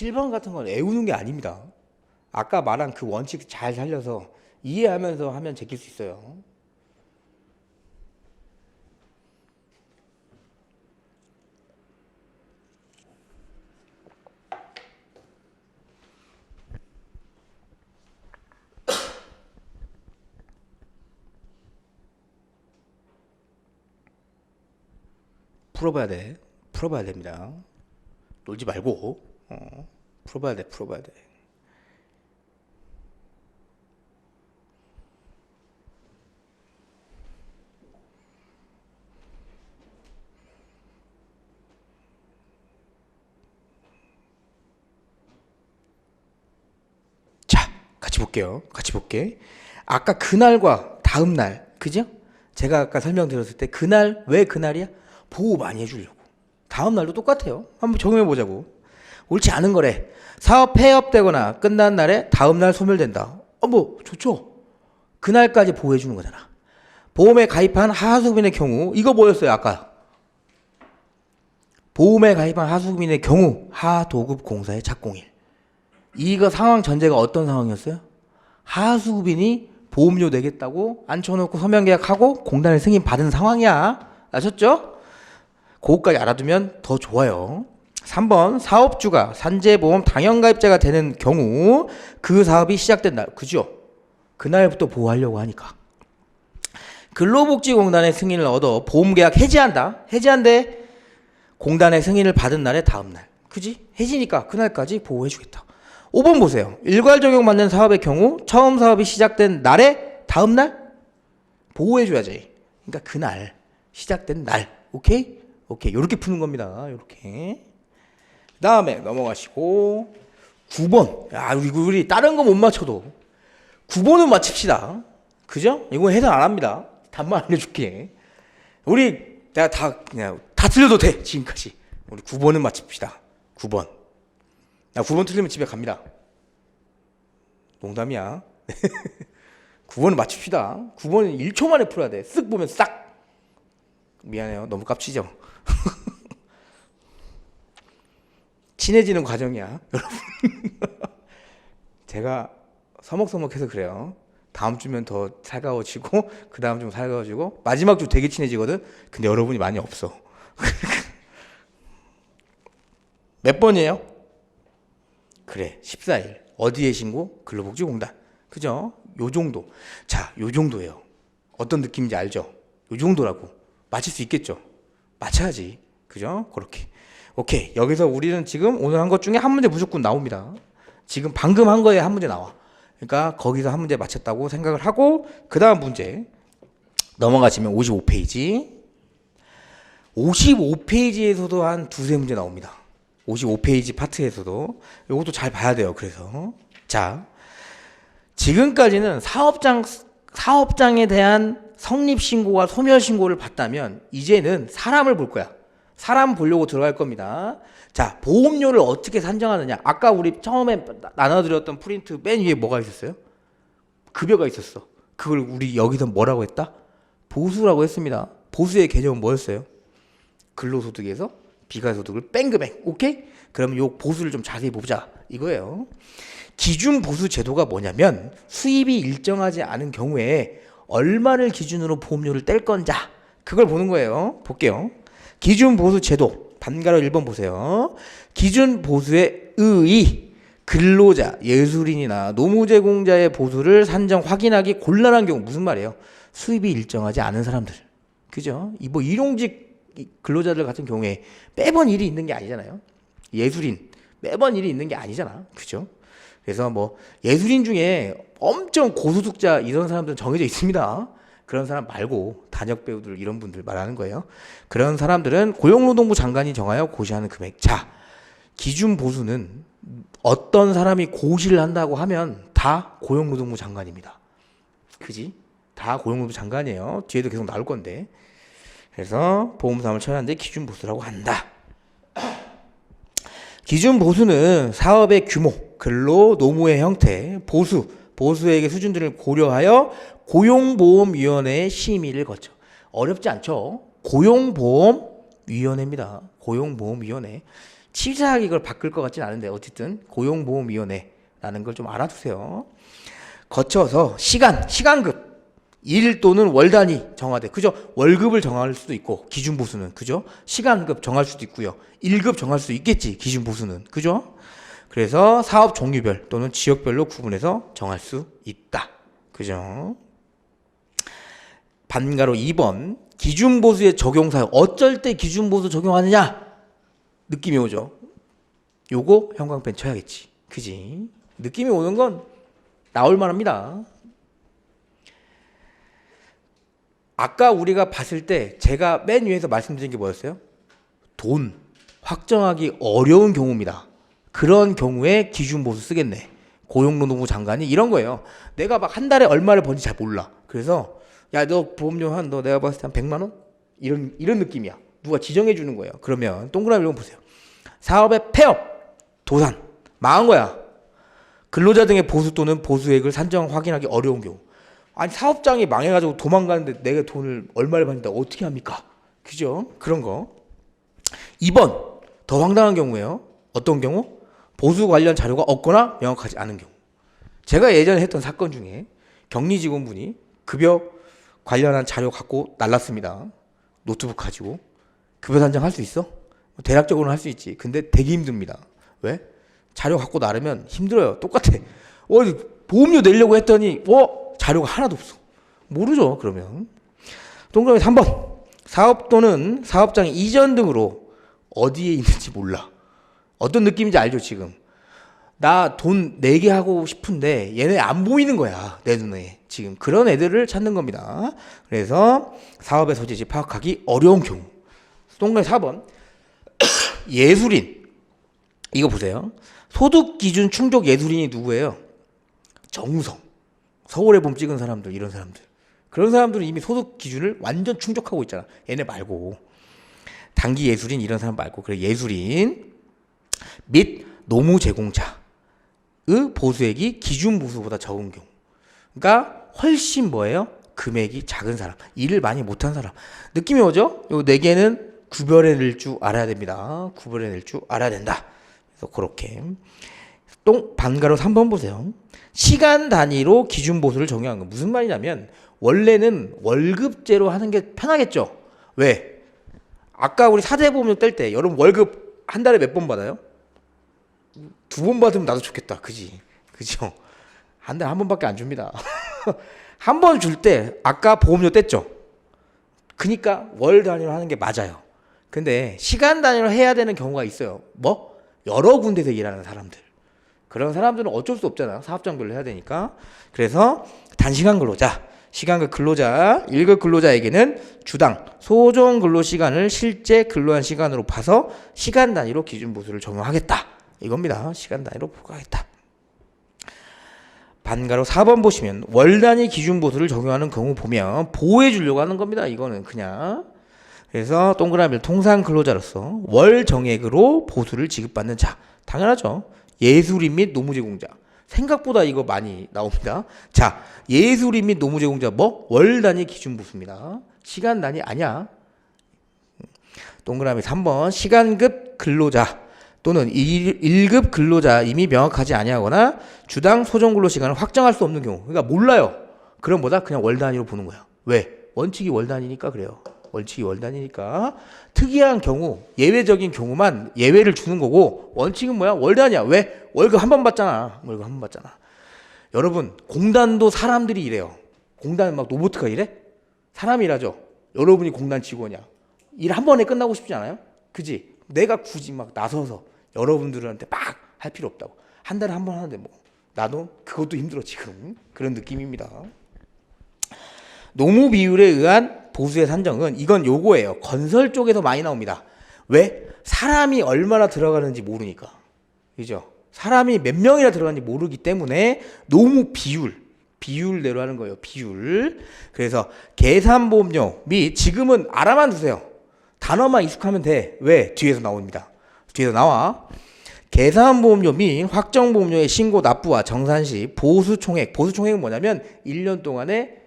7번 같은 건 애우는 게 아닙니다. 아까 말한 그 원칙 잘 살려서 이해하면서 하면 제낄 수 있어요. 풀어봐야 돼. 풀어봐야 됩니다. 놀지 말고 풀어봐야 돼. 풀어봐야 돼. 자, 같이 볼게요. 같이 볼게. 아까 그날과 다음 날, 그죠? 제가 아까 설명드렸을 때 그날, 왜 그날이야? 보호 많이 해주려고. 다음 날도 똑같아요. 한번 적용해 보자고. 옳지 않은 거래. 사업 폐업되거나 끝난 날에 다음 날 소멸된다. 뭐 좋죠. 그날까지 보호해 주는 거잖아. 보험에 가입한 하수구민의 경우 이거 뭐였어요 아까? 보험에 가입한 하수구민의 경우 하도급공사의 착공일. 이거 상황 전제가 어떤 상황이었어요? 하수구민이 보험료 내겠다고 앉혀놓고 서명계약하고 공단에 승인 받은 상황이야. 아셨죠? 그거까지 알아두면 더 좋아요. 3번 사업주가 산재보험 당연가입자가 되는 경우 그 사업이 시작된 날, 그죠? 그날부터 보호하려고 하니까. 근로복지공단의 승인을 얻어 보험계약 해지한다. 해지한대. 공단의 승인을 받은 날의 다음 날, 그지? 해지니까 그날까지 보호해주겠다. 5번 보세요. 일괄 적용받는 사업의 경우 처음 사업이 시작된 날의 다음 날 보호해줘야지. 그러니까 그날 시작된 날. 오케이? 오케이. 요렇게 푸는 겁니다. 요렇게. 그 다음에 넘어가시고 9번. 야, 우리 다른 거 못 맞춰도 9번은 맞춥시다. 그죠? 이거 해석 안 합니다. 답만 알려줄게. 우리 내가 그냥 다 틀려도 돼. 지금까지. 우리 9번은 맞춥시다. 9번. 나 9번 틀리면 집에 갑니다. 농담이야. 9번은 맞춥시다. 9번은 1초 만에 풀어야 돼. 쓱 보면 싹. 미안해요. 너무 깝치죠? 친해지는 과정이야, 여러분. 제가 서먹서먹해서 그래요. 다음 주면 더 살가워지고 그 다음 주면 살가워지고 마지막 주 되게 친해지거든. 근데 여러분이 많이 없어. 몇 번이에요? 그래, 14일. 어디에 신고? 근로복지공단. 그죠? 요 정도. 자, 요 정도예요. 어떤 느낌인지 알죠? 요 정도라고. 맞힐 수 있겠죠? 맞춰야지. 그죠? 그렇게. 오케이. 여기서 우리는 지금 오늘 한 것 중에 한 문제 무조건 나옵니다. 지금 방금 한 거에 한 문제 나와. 그러니까 거기서 한 문제 맞췄다고 생각을 하고 그 다음 문제 넘어가시면 55페이지. 55페이지에서도 한 두세 문제 나옵니다. 55페이지 파트에서도. 이것도 잘 봐야 돼요. 그래서 자, 지금까지는 사업장에 대한 성립신고와 소멸신고를 봤다면 이제는 사람을 볼 거야. 사람 보려고 들어갈 겁니다. 자, 보험료를 어떻게 산정하느냐. 아까 우리 처음에 나눠드렸던 프린트 맨 위에 뭐가 있었어요? 급여가 있었어. 그걸 우리 여기서 뭐라고 했다? 보수라고 했습니다. 보수의 개념은 뭐였어요? 근로소득에서 비과소득을 뺀 금액. 오케이? 그러면 요 보수를 좀 자세히 보자. 이거예요. 기준 보수 제도가 뭐냐면 수입이 일정하지 않은 경우에 얼마를 기준으로 보험료를 뗄 건지 그걸 보는 거예요. 볼게요. 기준 보수 제도 반가로 1번 보세요. 기준 보수의 의의 근로자, 예술인이나 노무제공자의 보수를 산정 확인하기 곤란한 경우. 무슨 말이에요? 수입이 일정하지 않은 사람들. 그죠? 뭐 일용직 근로자들 같은 경우에 매번 일이 있는 게 아니잖아요. 예술인 매번 일이 있는 게 아니잖아. 그죠? 그래서 뭐 예술인 중에 엄청 고소득자 이런 사람들은 정해져 있습니다. 그런 사람 말고 단역 배우들 이런 분들 말하는 거예요. 그런 사람들은 고용노동부 장관이 정하여 고시하는 금액. 자, 기준 보수는 어떤 사람이 고시를 한다고 하면 다 고용노동부 장관입니다. 그지? 다 고용노동부 장관이에요. 뒤에도 계속 나올 건데. 그래서 보험사업을 쳐야 하는데 기준 보수라고 한다. 기준 보수는 사업의 규모, 근로, 노무의 형태, 보수액의 수준들을 고려하여 고용보험위원회의 심의를 거쳐. 어렵지 않죠? 고용보험위원회입니다. 고용보험위원회. 치사하게 이걸 바꿀 것 같진 않은데 어쨌든 고용보험위원회라는 걸 좀 알아두세요. 거쳐서 시간급 일 또는 월 단위 정하되 그죠? 월급을 정할 수도 있고 기준 보수는 그죠? 시간급 정할 수도 있고요. 일급 정할 수 있겠지 기준 보수는 그죠? 그래서 사업 종류별 또는 지역별로 구분해서 정할 수 있다. 그죠? 반가로 2번 기준 보수의 적용 사용 어쩔 때 기준 보수 적용하느냐 느낌이 오죠. 요거 형광펜 쳐야겠지. 그지? 느낌이 오는 건 나올 만합니다. 아까 우리가 봤을 때 제가 맨 위에서 말씀드린 게 뭐였어요? 돈 확정하기 어려운 경우입니다. 그런 경우에 기준 보수 쓰겠네. 고용노동부 장관이 이런 거예요. 내가 막 한 달에 얼마를 버는지 잘 몰라. 그래서 야 너 보험료 너 내가 봤을 때 한 100만 원? 이런 느낌이야. 누가 지정해 주는 거예요. 그러면 동그라미 좀 보세요. 사업의 폐업, 도산 망한 거야. 근로자 등의 보수 또는 보수액을 산정 확인하기 어려운 경우. 아니 사업장이 망해가지고 도망가는데 내가 돈을 얼마를 받는데 어떻게 합니까? 그죠? 그런 거. 2번 더 황당한 경우예요. 어떤 경우? 보수 관련 자료가 없거나 명확하지 않은 경우. 제가 예전에 했던 사건 중에 격리 직원분이 급여 관련한 자료 갖고 날랐습니다. 노트북 가지고. 급여 산정할 수 있어? 대략적으로는 할 수 있지. 근데 되게 힘듭니다. 왜? 자료 갖고 나르면 힘들어요. 똑같아. 보험료 내려고 했더니 자료가 하나도 없어. 모르죠. 그러면 동그라미 3번 사업 또는 사업장 이전 등으로 어디에 있는지 몰라. 어떤 느낌인지 알죠 지금. 나 돈 내게 하고 싶은데 얘네 안 보이는 거야 내 눈에. 지금 그런 애들을 찾는 겁니다. 그래서 사업의 소재지 파악하기 어려운 경우. 동그라미 4번 예술인 이거 보세요. 소득 기준 충족 예술인이 누구예요? 정우성 서울에 봄 찍은 사람들 이런 사람들. 그런 사람들은 이미 소득 기준을 완전 충족하고 있잖아. 얘네 말고 단기 예술인 이런 사람 말고 그래 예술인 및 노무 제공자의 보수액이 기준 보수보다 적은 경우. 그러니까 훨씬 뭐예요? 금액이 작은 사람, 일을 많이 못한 사람. 느낌이 오죠? 요 네 개는 구별해낼 줄 알아야 됩니다. 구별해낼 줄 알아야 된다. 그래서 그렇게 반가로 3번 보세요. 시간 단위로 기준 보수를 적용한 건 무슨 말이냐면 원래는 월급제로 하는 게 편하겠죠. 왜? 아까 우리 사대보험료 뗄 때 여러분 월급 한 달에 몇 번 받아요? 2번 받으면 나도 좋겠다. 그지? 그죠? 한 달에 한 번밖에 안 줍니다. 한 번 줄 때 아까 보험료 뗐죠? 그니까 월 단위로 하는 게 맞아요. 근데 시간 단위로 해야 되는 경우가 있어요. 뭐? 여러 군데서 일하는 사람들. 그런 사람들은 어쩔 수 없잖아. 사업장별로 해야 되니까. 그래서 단시간 근로자, 시간급 근로자, 1급 근로자에게는 주당 소정 근로시간을 실제 근로한 시간으로 봐서 시간 단위로 기준 보수를 적용하겠다. 이겁니다. 시간 단위로 부과하겠다. 반가로 4번 보시면 월 단위 기준 보수를 적용하는 경우 보면 보호해 주려고 하는 겁니다. 이거는 그냥. 그래서 동그라미를 통상 근로자로서 월 정액으로 보수를 지급받는 자. 당연하죠. 예술인 및 노무제공자. 생각보다 이거 많이 나옵니다. 자, 예술인 및 노무제공자 뭐? 월 단위 기준 보수입니다. 시간 단위 아니야. 동그라미 3번 시간급 근로자 또는 1급 근로자 이미 명확하지 아니하거나 주당 소정 근로 시간을 확정할 수 없는 경우. 그러니까 몰라요. 그럼 뭐다? 그냥 월 단위로 보는 거야. 왜? 원칙이 월 단위니까 그래요. 원칙이 월 단위니까. 특이한 경우, 예외적인 경우만 예외를 주는 거고 원칙은 뭐야? 월 단위야. 왜? 월급 한 번 받잖아. 월급 한 번 받잖아. 여러분, 공단도 사람들이 일해요. 공단은 막 로봇가 일해? 사람이 일하죠. 여러분이 공단 직원이야. 일 한 번에 끝나고 싶지 않아요? 그지? 내가 굳이 막 나서서 여러분들한테 막 할 필요 없다고. 한 달에 한 번 하는데 뭐 나도 그것도 힘들어 지금. 그런 느낌입니다. 노무 비율에 의한 보수의 산정은 이건 요거예요. 건설 쪽에서 많이 나옵니다. 왜? 사람이 얼마나 들어가는지 모르니까. 그죠? 사람이 몇 명이나 들어가는지 모르기 때문에 노무 비율대로 하는 거예요. 비율. 그래서 계산보험료 및 지금은 알아만 두세요. 단어만 익숙하면 돼. 왜? 뒤에서 나옵니다. 뒤에서 나와. 계산보험료 및 확정보험료의 신고 납부와 정산 시 보수총액. 보수총액은 뭐냐면 1년 동안의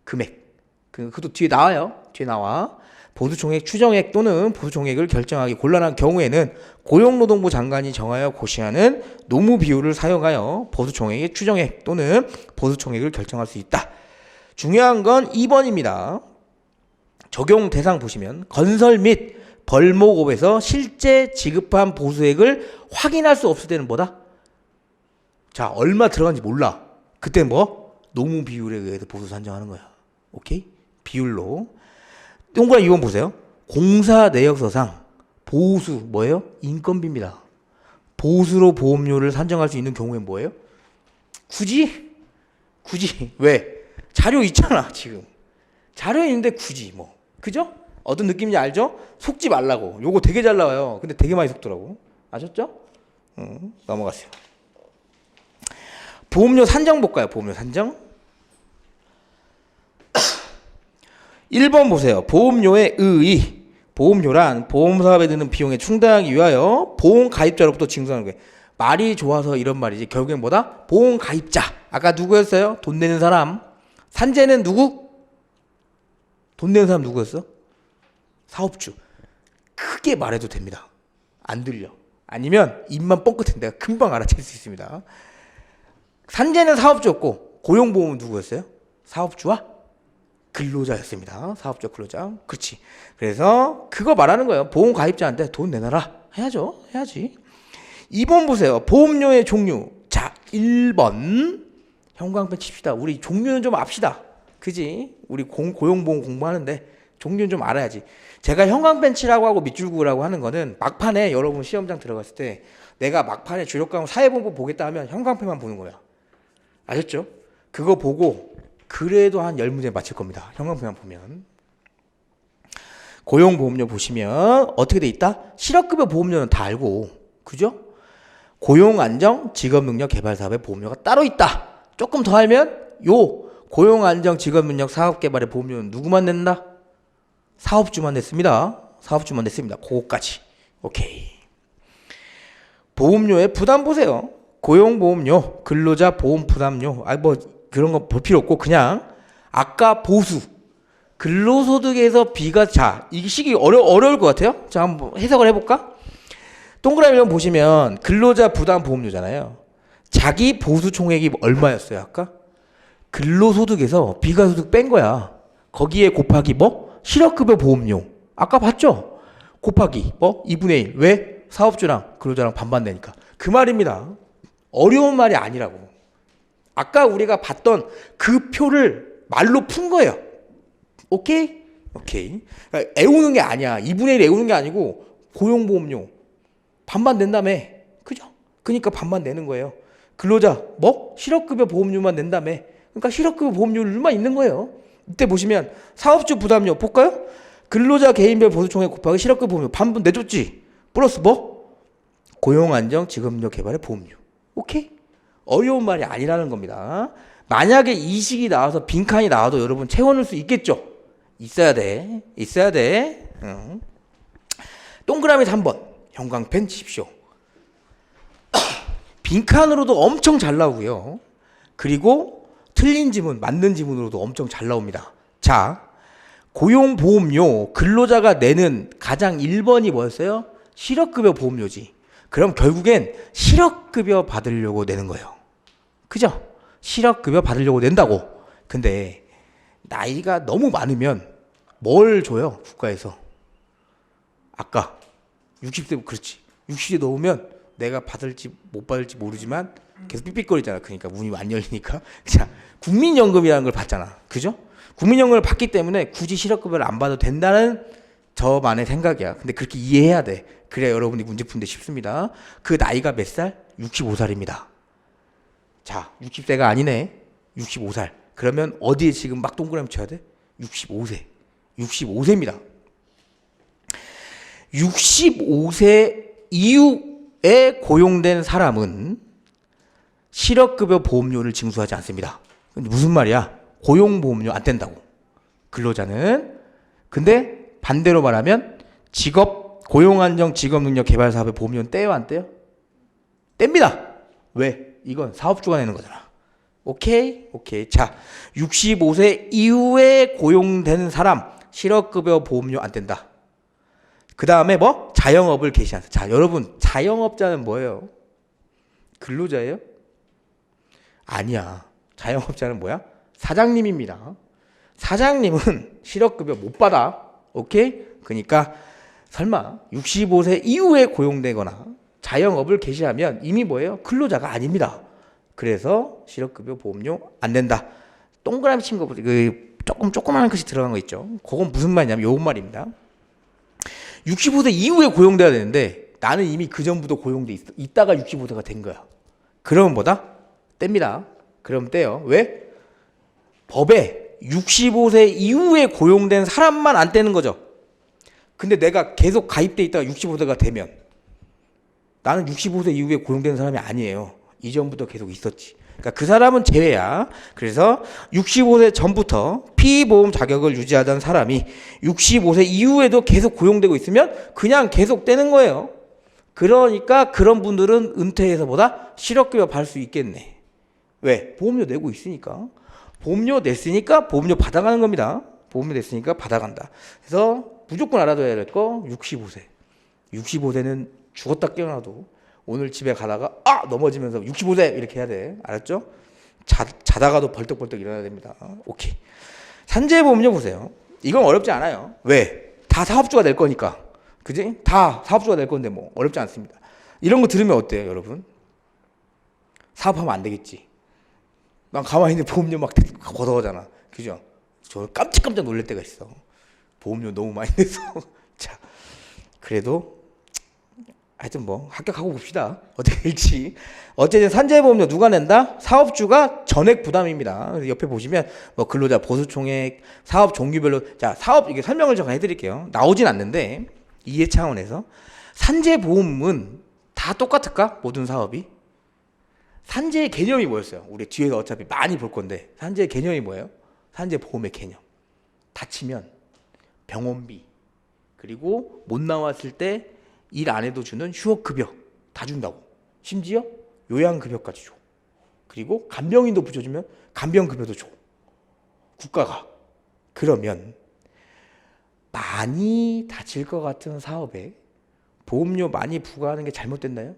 금액. 그것도 뒤에 나와요. 뒤에 나와. 보수총액 추정액 또는 보수총액을 결정하기 곤란한 경우에는 고용노동부 장관이 정하여 고시하는 노무 비율을 사용하여 보수총액의 추정액 또는 보수총액을 결정할 수 있다. 중요한 건 2번입니다. 적용 대상 보시면 건설 및 벌목업에서 실제 지급한 보수액을 확인할 수 없을 때는 뭐다? 자, 얼마 들어간지 몰라. 그때 뭐? 노무 비율에 의해서 보수 산정하는 거야. 오케이? 비율로. 동그라미 2번 보세요. 공사 내역서상 보수 뭐예요? 인건비입니다. 보수로 보험료를 산정할 수 있는 경우엔 뭐예요? 굳이 왜? 자료 있잖아 지금. 자료 있는데 굳이 뭐 그죠? 어떤 느낌인지 알죠? 속지 말라고. 요거 되게 잘 나와요. 근데 되게 많이 속더라고. 아셨죠? 넘어갔어요. 보험료 산정 볼까요? 보험료 산정. 1번 보세요. 보험료의 의의. 보험료란 보험사업에 드는 비용에 충당하기 위하여 보험가입자로부터 징수하는 거예요. 말이 좋아서 이런 말이지. 결국엔 뭐다? 보험가입자. 아까 누구였어요? 돈 내는 사람. 산재는 누구? 돈 내는 사람 누구였어? 사업주. 크게 말해도 됩니다. 안 들려. 아니면 입만 뻥끗한 내가 금방 알아챌 수 있습니다. 산재는 사업주였고 고용보험은 누구였어요? 사업주와 근로자였습니다. 사업자 근로자. 그렇지. 그래서 그거 말하는 거예요. 보험 가입자한테 돈 내놔라. 해야죠. 해야지. 2번 보세요. 보험료의 종류. 자, 1번. 형광펜 칩시다. 우리 종류는 좀 압시다. 그지? 우리 고용보험 공부하는데 종류는 좀 알아야지. 제가 형광펜치라고 하고 밑줄구라고 하는 거는 막판에 여러분 시험장 들어갔을 때 내가 막판에 주력 과목 사회본부 보겠다 하면 형광펜만 보는 거야. 아셨죠? 그거 보고 그래도 한 10문제 맞힐 겁니다. 형광펜만 보면. 고용보험료 보시면 어떻게 돼 있다? 실업급여 보험료는 다 알고 그죠? 고용안정 직업능력 개발사업의 보험료가 따로 있다. 조금 더 알면 요 고용안정 직업능력 사업개발의 보험료는 누구만 낸다? 사업주만 냈습니다. 사업주만 냈습니다. 그거까지. 오케이. 보험료의 부담 보세요. 고용보험료, 근로자 보험부담료. 뭐 그런 거 볼 필요 없고 그냥 아까 보수. 근로소득에서 비가 자, 이 시기 어려울 것 같아요. 자, 한번 해석을 해볼까? 동그라미 좀 보시면 근로자 부담 보험료잖아요. 자기 보수 총액이 얼마였어요, 아까? 근로소득에서 비과소득 뺀 거야. 거기에 곱하기 뭐? 실업급여 보험료. 아까 봤죠? 곱하기 뭐? 2분의 1. 왜? 사업주랑 근로자랑 반반 내니까. 그 말입니다. 어려운 말이 아니라고. 아까 우리가 봤던 그 표를 말로 푼 거예요. 오케이? 오케이. 그러니까 애우는 게 아니야. 2분의 1 애우는 게 아니고 고용보험료 반반 낸다며. 그죠? 그러니까 반반 내는 거예요. 근로자 뭐? 실업급여 보험료만 낸다며. 그러니까 실업급여 보험료만 있는 거예요. 이때 보시면 사업주 부담료 볼까요? 근로자 개인별 보수총액 곱하기 실업급여 보험료 반분 내줬지. 플러스 뭐? 고용안정 직업능력 개발의 보험료. 오케이? 어려운 말이 아니라는 겁니다. 만약에 이 식이 나와서 빈칸이 나와도 여러분 채워넣을 수 있겠죠? 있어야 돼. 있어야 돼. 동그라미 3번. 형광펜 칩시오. 빈칸으로도 엄청 잘 나오고요. 그리고 틀린 지문, 맞는 지문으로도 엄청 잘 나옵니다. 자, 고용보험료, 근로자가 내는 가장 1번이 뭐였어요? 실업급여 보험료지. 그럼 결국엔 실업급여 받으려고 내는 거예요. 그죠? 실업급여 받으려고 낸다고. 근데 나이가 너무 많으면 뭘 줘요? 국가에서. 아까 60세 그렇지. 60세 넘으면 내가 받을지 못 받을지 모르지만 계속 삑삑거리잖아. 그러니까 문이 안 열리니까. 자, 국민연금이라는 걸 받잖아. 그죠? 국민연금을 받기 때문에 굳이 실업급여를 안 받아도 된다는 저만의 생각이야. 근데 그렇게 이해해야 돼. 그래야 여러분이 문제 푸는데 쉽습니다. 그 나이가 몇 살? 65살입니다. 자, 60세가 아니네. 65살. 그러면 어디에 지금 막 동그라미 쳐야 돼? 65세. 65세입니다. 65세 이후에 고용된 사람은 실업급여 보험료를 징수하지 않습니다. 근데 무슨 말이야? 고용보험료 안 뗀다고. 근로자는. 근데 반대로 말하면 고용안정 직업능력 개발사업의 보험료는 떼요, 안 떼요? 뗍니다. 왜? 이건 사업주가 내는 거잖아. 오케이? 오케이. 자, 65세 이후에 고용되는 사람 실업급여 보험료 안 뗀다. 그 다음에 뭐? 자영업을 개시한다. 자, 여러분, 자영업자는 뭐예요? 근로자예요? 아니야. 자영업자는 뭐야? 사장님입니다. 사장님은 실업급여 못 받아. 오케이? 그러니까 설마 65세 이후에 고용되거나 자영업을 개시하면 이미 뭐예요? 근로자가 아닙니다. 그래서 실업급여 보험료 안 낸다. 동그라미 친 거, 조그마한 것이 들어간 거 있죠. 그건 무슨 말이냐면 요 말입니다. 65세 이후에 고용돼야 되는데 나는 이미 그 전부터 고용돼 있다가 65세가 된 거야. 그러면 뭐다? 뗍니다. 그럼 떼요. 왜? 법에 65세 이후에 고용된 사람만 안 떼는 거죠. 근데 내가 계속 가입돼 있다가 65세가 되면 나는 65세 이후에 고용된 사람이 아니에요. 이전부터 계속 있었지. 그러니까 그 사람은 제외야. 그래서 65세 전부터 피보험 자격을 유지하던 사람이 65세 이후에도 계속 고용되고 있으면 그냥 계속 떼는 거예요. 그러니까 그런 분들은 은퇴해서보다 실업급여 받을 수 있겠네. 왜? 보험료 내고 있으니까. 보험료 냈으니까 보험료 받아가는 겁니다. 보험료 냈으니까 받아간다. 그래서 무조건 알아둬야 될 거 65세. 65세는 죽었다 깨어나도 오늘 집에 가다가 넘어지면서 65세 이렇게 해야 돼. 알았죠? 자다가도 벌떡벌떡 일어나야 됩니다. 오케이. 산재보험료 보세요. 이건 어렵지 않아요. 왜? 다 사업주가 될 거니까. 그지? 다 사업주가 될 건데 뭐 어렵지 않습니다. 이런 거 들으면 어때요, 여러분? 사업하면 안 되겠지. 난 가만히 있는데 보험료 막 걷어가잖아. 그죠? 저 깜짝깜짝 놀랄 때가 있어. 보험료 너무 많이 내서. 자, 그래도 하여튼 뭐 합격하고 봅시다. 어떻게 될지. 어쨌든 산재보험료 누가 낸다? 사업주가 전액 부담입니다. 그래서 옆에 보시면 뭐 근로자 보수총액, 사업 종류별로, 자, 사업 이게 설명을 제가 해드릴게요. 나오진 않는데 이해 차원에서 산재보험은 다 똑같을까? 모든 사업이? 산재의 개념이 뭐였어요? 우리 뒤에서 어차피 많이 볼 건데 산재의 개념이 뭐예요? 산재보험의 개념. 다치면 병원비, 그리고 못 나왔을 때 일 안 해도 주는 휴업급여 다 준다고. 심지어 요양급여까지 줘. 그리고 간병인도 붙여주면 간병급여도 줘. 국가가. 그러면 많이 다칠 것 같은 사업에 보험료 많이 부과하는 게 잘못됐나요?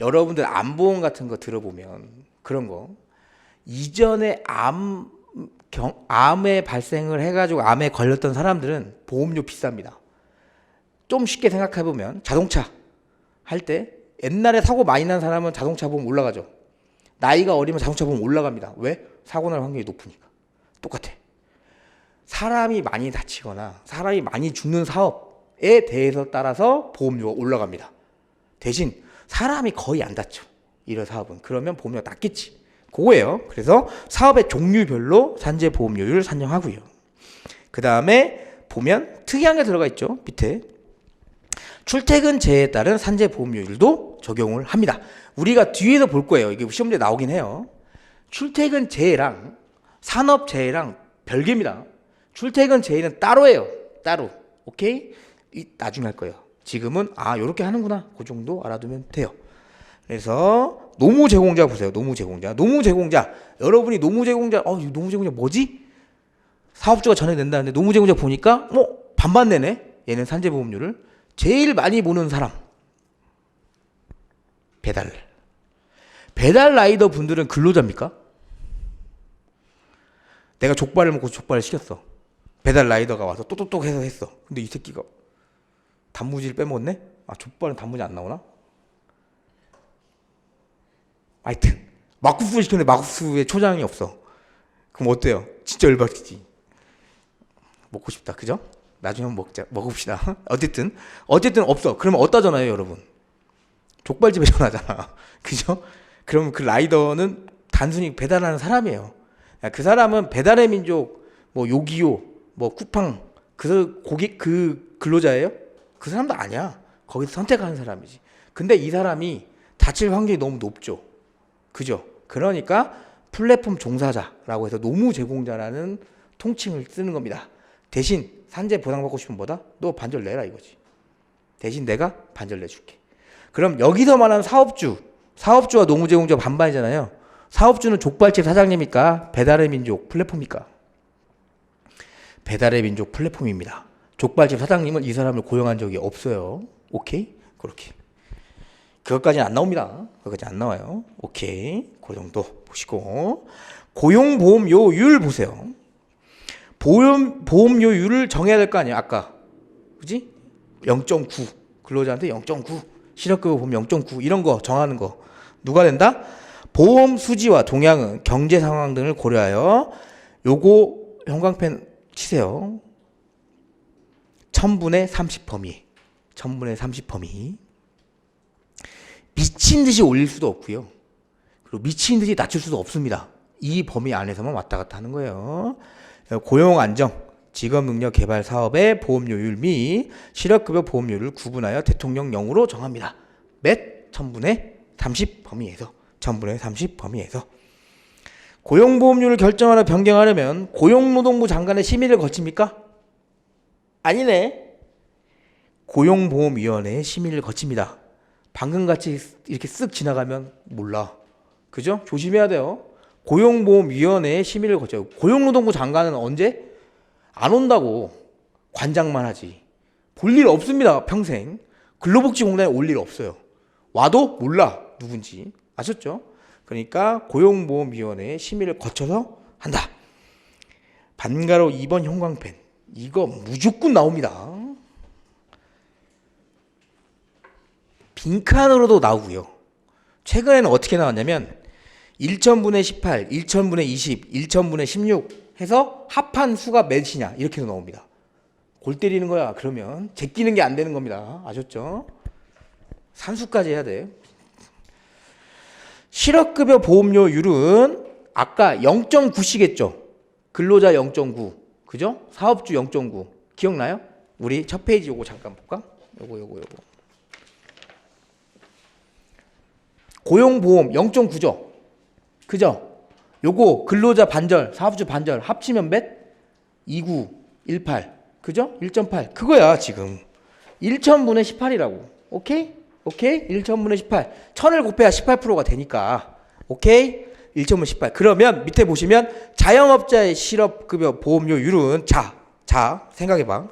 여러분들 암보험 같은 거 들어보면 그런 거 이전에 암에 발생을 해가지고 암에 걸렸던 사람들은 보험료 비쌉니다. 좀 쉽게 생각해보면 자동차 할 때 옛날에 사고 많이 난 사람은 자동차 보험 올라가죠. 나이가 어리면 자동차 보험 올라갑니다. 왜? 사고 날 확률이 높으니까. 똑같아. 사람이 많이 다치거나 사람이 많이 죽는 사업에 대해서 따라서 보험료가 올라갑니다. 대신 사람이 거의 안 다쳐. 이런 사업은. 그러면 보험료가 낮겠지. 그거예요. 그래서 사업의 종류별로 산재보험료율 산정하고요. 그 다음에 보면 특이한 게 들어가 있죠. 밑에. 출퇴근제에 따른 산재보험료율도 적용을 합니다. 우리가 뒤에서 볼 거예요. 이게 시험지에 나오긴 해요. 출퇴근제랑 산업재해랑 별개입니다. 출퇴근재해는 따로예요. 따로. 오케이? 나중에 할 거예요. 지금은 요렇게 하는구나. 그 정도 알아두면 돼요. 그래서 노무제공자 보세요. 노무제공자. 여러분이 노무제공자 노무제공자 뭐지? 사업주가 전에 낸다는데 노무제공자 보니까 반반 내네. 얘는 산재보험료를. 제일 많이 보는 사람. 배달 라이더 분들은 근로자입니까? 내가 족발을 먹고 족발을 시켰어. 배달 라이더가 와서 똑똑똑 해서 했어. 근데 이 새끼가 단무지를 빼먹었네? 족발은 단무지 안 나오나? 하여튼 막국수를 시켰는데 막국수에 초장이 없어. 그럼 어때요? 진짜 열받지. 먹고 싶다. 그죠? 나중에 한번 먹읍시다. 어쨌든 없어. 그러면 어디다 전화해요, 여러분? 족발집에 전화하잖아. 그죠? 그럼 그 라이더는 단순히 배달하는 사람이에요. 그 사람은 배달의 민족, 요기요, 쿠팡, 그 근로자예요? 그 사람도 아니야. 거기서 선택하는 사람이지. 근데 이 사람이 다칠 확률이 너무 높죠. 그죠? 그러니까 플랫폼 종사자라고 해서 노무제공자라는 통칭을 쓰는 겁니다. 대신 산재 보상받고 싶으면 뭐다? 너 반절 내라 이거지. 대신 내가 반절 내줄게. 그럼 여기서 말하는 사업주와 노무제공자 반반이잖아요. 사업주는 족발집 사장님입니까? 배달의 민족 플랫폼입니까? 배달의 민족 플랫폼입니다. 족발집 사장님은 이 사람을 고용한 적이 없어요. 오케이? 그렇게. 그것까지는 안 나옵니다. 그것까지 안 나와요. 오케이. 그 정도 보시고. 고용보험료율 보세요. 보험료율을 정해야 될 거 아니에요. 아까. 그지? 0.9. 근로자한테 0.9. 실업급여 보험 0.9. 이런 거 정하는 거. 누가 된다? 보험 수지와 동향은 경제 상황 등을 고려하여 요거 형광펜 치세요. 1000분의 30 범위. 1000분의 30 범위. 미친 듯이 올릴 수도 없고요. 그리고 미친 듯이 낮출 수도 없습니다. 이 범위 안에서만 왔다 갔다 하는 거예요. 고용 안정, 직업 능력 개발 사업의 보험료율 및 실업급여 보험료를 구분하여 대통령령으로 정합니다. 몇 1000분의 30 범위에서 1000분의 30 범위에서 고용보험료를 결정하려 변경하려면 고용노동부 장관의 심의를 거칩니까? 아니네. 고용보험위원회의 심의를 거칩니다. 방금같이 이렇게 쓱 지나가면 몰라. 그죠? 조심해야 돼요. 고용보험위원회의 심의를 거쳐요. 고용노동부 장관은 언제? 안 온다고. 관장만 하지. 볼 일 없습니다. 평생. 근로복지공단에 올 일 없어요. 와도 몰라. 누군지. 아셨죠? 그러니까 고용보험위원회의 심의를 거쳐서 한다. 반가로 2번 형광펜. 이거 무조건 나옵니다. 빈칸으로도 나오고요. 최근에는 어떻게 나왔냐면 1000분의 18, 1000분의 20, 1000분의 16 해서 합한 수가 몇이냐 이렇게도 나옵니다. 골 때리는 거야. 그러면 제끼는 게 안 되는 겁니다. 아셨죠? 산수까지 해야 돼. 실업급여 보험료율은 아까 0.9시겠죠. 근로자 0.9, 그죠? 사업주 0.9 기억나요? 우리 첫 페이지 요거 잠깐 볼까? 요거. 고용보험 0.9죠. 그죠? 요거 근로자 반절, 사업주 반절 합치면 몇? 29, 18. 그죠? 1.8. 그거야, 지금. 1000분의 18이라고. 오케이? 1000분의 18. 1000을 곱해야 18%가 되니까. 오케이? 1000분의 18. 그러면 밑에 보시면 자영업자의 실업급여 보험료율은 자, 생각해봐.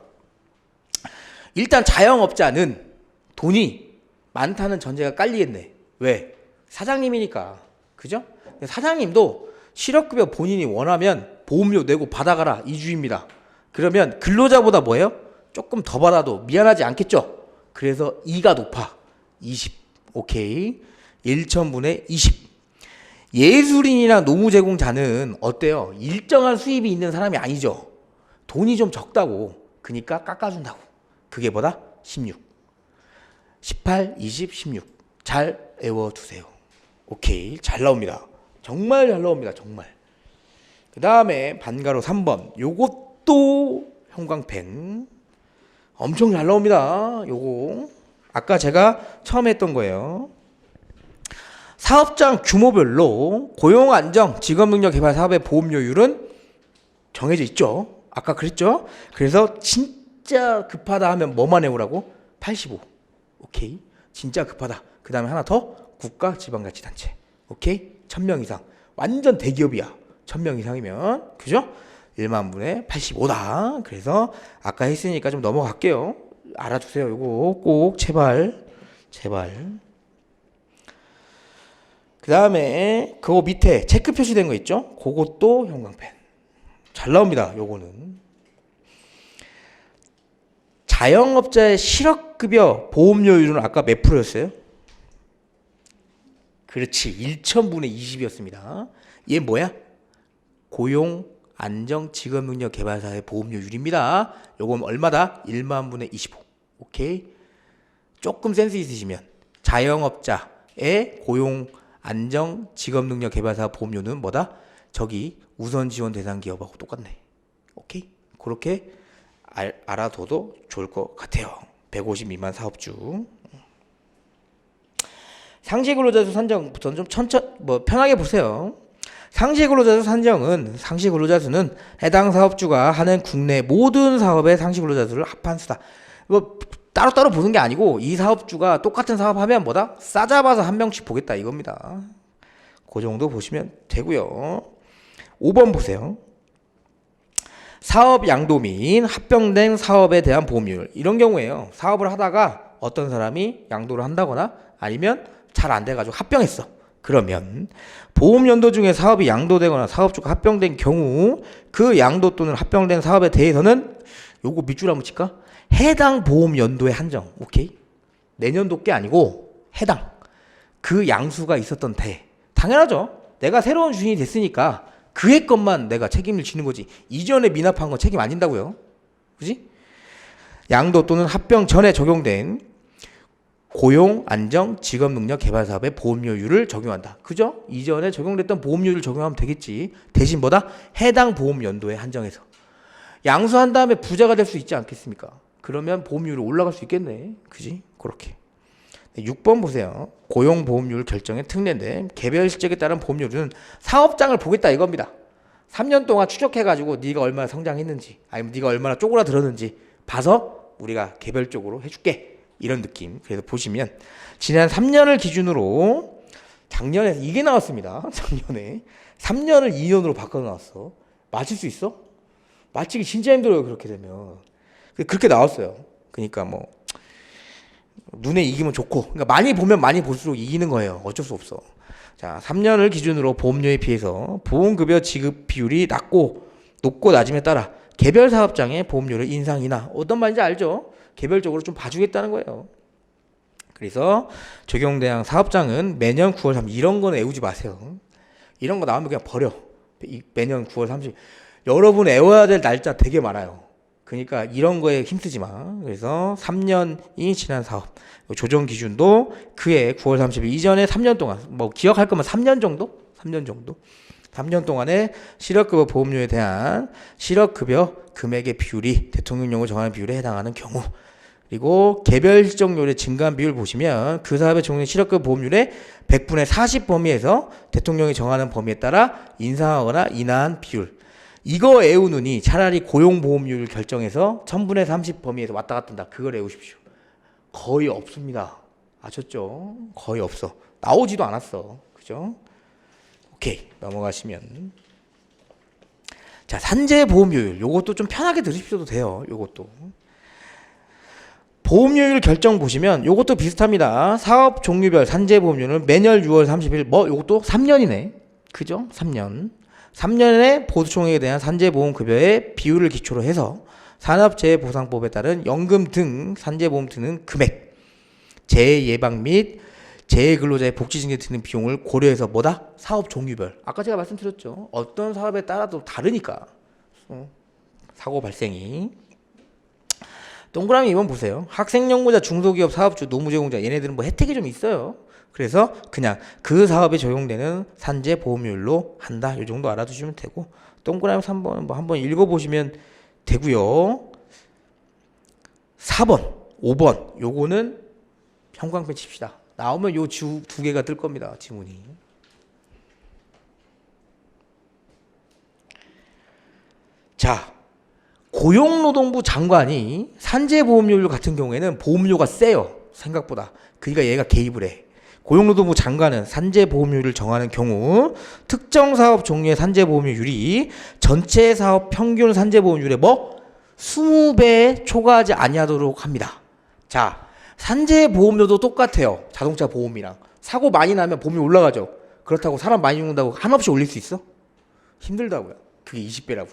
일단 자영업자는 돈이 많다는 전제가 깔리겠네. 왜? 사장님이니까. 그죠? 사장님도 실업급여 본인이 원하면 보험료 내고 받아가라 이주입니다. 그러면 근로자보다 뭐예요? 조금 더 받아도 미안하지 않겠죠? 그래서 2가 높아. 20. 오케이. 1000분의 20. 예술인이나 노무제공자는 어때요? 일정한 수입이 있는 사람이 아니죠. 돈이 좀 적다고. 그러니까 깎아준다고. 그게 뭐다? 16. 18, 20, 16. 잘 외워두세요. 오케이. 잘 나옵니다. 정말 잘 나옵니다. 정말. 그 다음에 반가로 3번. 요것도 형광펜. 엄청 잘 나옵니다. 요거. 아까 제가 처음 했던 거예요. 사업장 규모별로 고용안정, 직업능력 개발 사업의 보험료율은 정해져 있죠. 아까 그랬죠. 그래서 진짜 급하다 하면 뭐만 해오라고? 85. 오케이. 진짜 급하다. 그 다음에 하나 더 국가 지방자치단체. 오케이. 1000명 이상. 완전 대기업이야. 1000명 이상이면. 그죠? 1만 분의 85다. 그래서 아까 했으니까 좀 넘어갈게요. 알아두세요. 이거 꼭 제발. 그 다음에 그거 밑에 체크 표시된 거 있죠? 그것도 형광펜. 잘 나옵니다. 요거는. 자영업자의 실업급여 보험료율은 아까 몇 프로였어요? 그렇지. 1000분의 20이었습니다. 얘 뭐야? 고용 안정 직업능력 개발사의 보험료율입니다. 요건 얼마다? 1만 분의 25. 오케이. 조금 센스 있으시면 자영업자의 고용 안정 직업능력 개발사 보험료는 뭐다? 저기 우선 지원 대상 기업하고 똑같네. 오케이. 그렇게 알아둬도 좋을 것 같아요. 150 미만 사업주. 상시 근로자 수 산정부터는 좀 편하게 보세요. 상시 근로자 수 산정은 상시 근로자 수는 해당 사업주가 하는 국내 모든 사업의 상시 근로자 수를 합한 수다. 뭐 따로따로 보는 게 아니고 이 사업주가 똑같은 사업하면 뭐다? 싸잡아서 한 명씩 보겠다 이겁니다. 그 정도 보시면 되고요. 5번 보세요. 사업 양도 및 합병된 사업에 대한 보험료율. 이런 경우에요. 사업을 하다가 어떤 사람이 양도를 한다거나 아니면 잘 안 돼가지고 합병했어. 그러면 보험 연도 중에 사업이 양도되거나 사업주가 합병된 경우 그 양도 또는 합병된 사업에 대해서는 요거 밑줄 한번 칠까? 해당 보험 연도에 한정. 오케이? 내년도 게 아니고 해당. 그 양수가 있었던 대. 당연하죠. 내가 새로운 주인이 됐으니까 그의 것만 내가 책임을 지는 거지. 이전에 미납한 건 책임 안 진다고요. 그지? 양도 또는 합병 전에 적용된 고용, 안정, 직업 능력 개발 사업의 보험료율을 적용한다. 그죠? 이전에 적용됐던 보험료율을 적용하면 되겠지. 대신 뭐다? 해당 보험 연도에 한정해서. 양수한 다음에 부자가 될 수 있지 않겠습니까? 그러면 보험료율이 올라갈 수 있겠네. 그지? 그렇게. 6번 보세요. 고용보험료율 결정의 특례인데 개별 실적에 따른 보험료율은 사업장을 보겠다 이겁니다. 3년 동안 추적해가지고 네가 얼마나 성장했는지 아니면 네가 얼마나 쪼그라들었는지 봐서 우리가 개별적으로 해줄게. 이런 느낌. 그래서 보시면 지난 3년을 기준으로 작년에 이게 나왔습니다. 작년에 3년을 2년으로 바꿔 나왔어. 맞힐 수 있어? 맞히기 진짜 힘들어요. 그렇게 되면. 그렇게 나왔어요. 그러니까 뭐 눈에 익으면 좋고 그러니까 많이 보면 많이 볼수록 이기는 거예요. 어쩔 수 없어. 자, 3년을 기준으로 보험료에 비해서 보험급여 지급 비율이 높고 낮음에 따라 개별 사업장의 보험료를 인상이나 어떤 말인지 알죠? 개별적으로 좀 봐주겠다는 거예요. 그래서 적용대상 사업장은 매년 9월 30일 이런 거는 애우지 마세요. 이런 거 나오면 그냥 버려. 매년 9월 30일 여러분 애워야 될 날짜 되게 많아요. 그러니까 이런 거에 힘쓰지 마. 그래서 3년이 지난 사업 조정 기준도 그해 9월 30일 이전에 3년 동안 뭐 기억할 거면 3년 정도? 3년 동안의 실업급여 보험료에 대한 실업급여 금액의 비율이 대통령령으로 정하는 비율에 해당하는 경우 그리고 개별 실적률의 증감 비율 보시면 그 사업의 적용 실업급여 보험률의 100분의 40 범위에서 대통령이 정하는 범위에 따라 인상하거나 인하한 비율 이거 애우느니 차라리 고용보험료를 결정해서 1000분의 30 범위에서 왔다 갔다 한다. 그걸 애우십시오. 거의 없습니다. 아셨죠? 거의 없어. 나오지도 않았어. 그죠? 오케이. 넘어가시면. 자, 산재보험료율. 요것도 좀 편하게 들으십셔도 돼요. 요것도. 보험료율 결정 보시면 요것도 비슷합니다. 사업 종류별 산재보험료는 매년 6월 30일 요것도 3년이네. 그죠? 3년의 보수총액에 대한 산재보험급여의 비율을 기초로 해서 산업재해보상법에 따른 연금 등 산재보험 드는 금액, 재해 예방 및 재해근로자의 복지 증진에 드는 비용을 고려해서 뭐다? 사업 종류별. 아까 제가 말씀드렸죠. 어떤 사업에 따라도 다르니까. 사고 발생이. 동그라미 2번 보세요. 학생연구자, 중소기업, 사업주, 노무제공자 얘네들은 뭐 혜택이 좀 있어요. 그래서 그냥 그 사업에 적용되는 산재 보험료율로 한다. 이 정도 알아두시면 되고 동그라미 3번 뭐 한번 읽어보시면 되고요. 4번, 5번 요거는 형광펜 칩시다. 나오면 요 두 개가 뜰 겁니다. 지문이. 자, 고용노동부 장관이 산재보험료율 같은 경우에는 보험료가 세요. 생각보다. 그러니까 얘가 개입을 해. 고용노동부 장관은 산재보험료율을 정하는 경우 특정 사업 종류의 산재보험료율이 전체 사업 평균 산재보험률의 20배 초과하지 아니하도록 합니다. 자, 산재보험료도 똑같아요. 자동차 보험이랑. 사고 많이 나면 보험료 올라가죠. 그렇다고 사람 많이 죽는다고 한없이 올릴 수 있어? 힘들다고요. 그게 20배라고.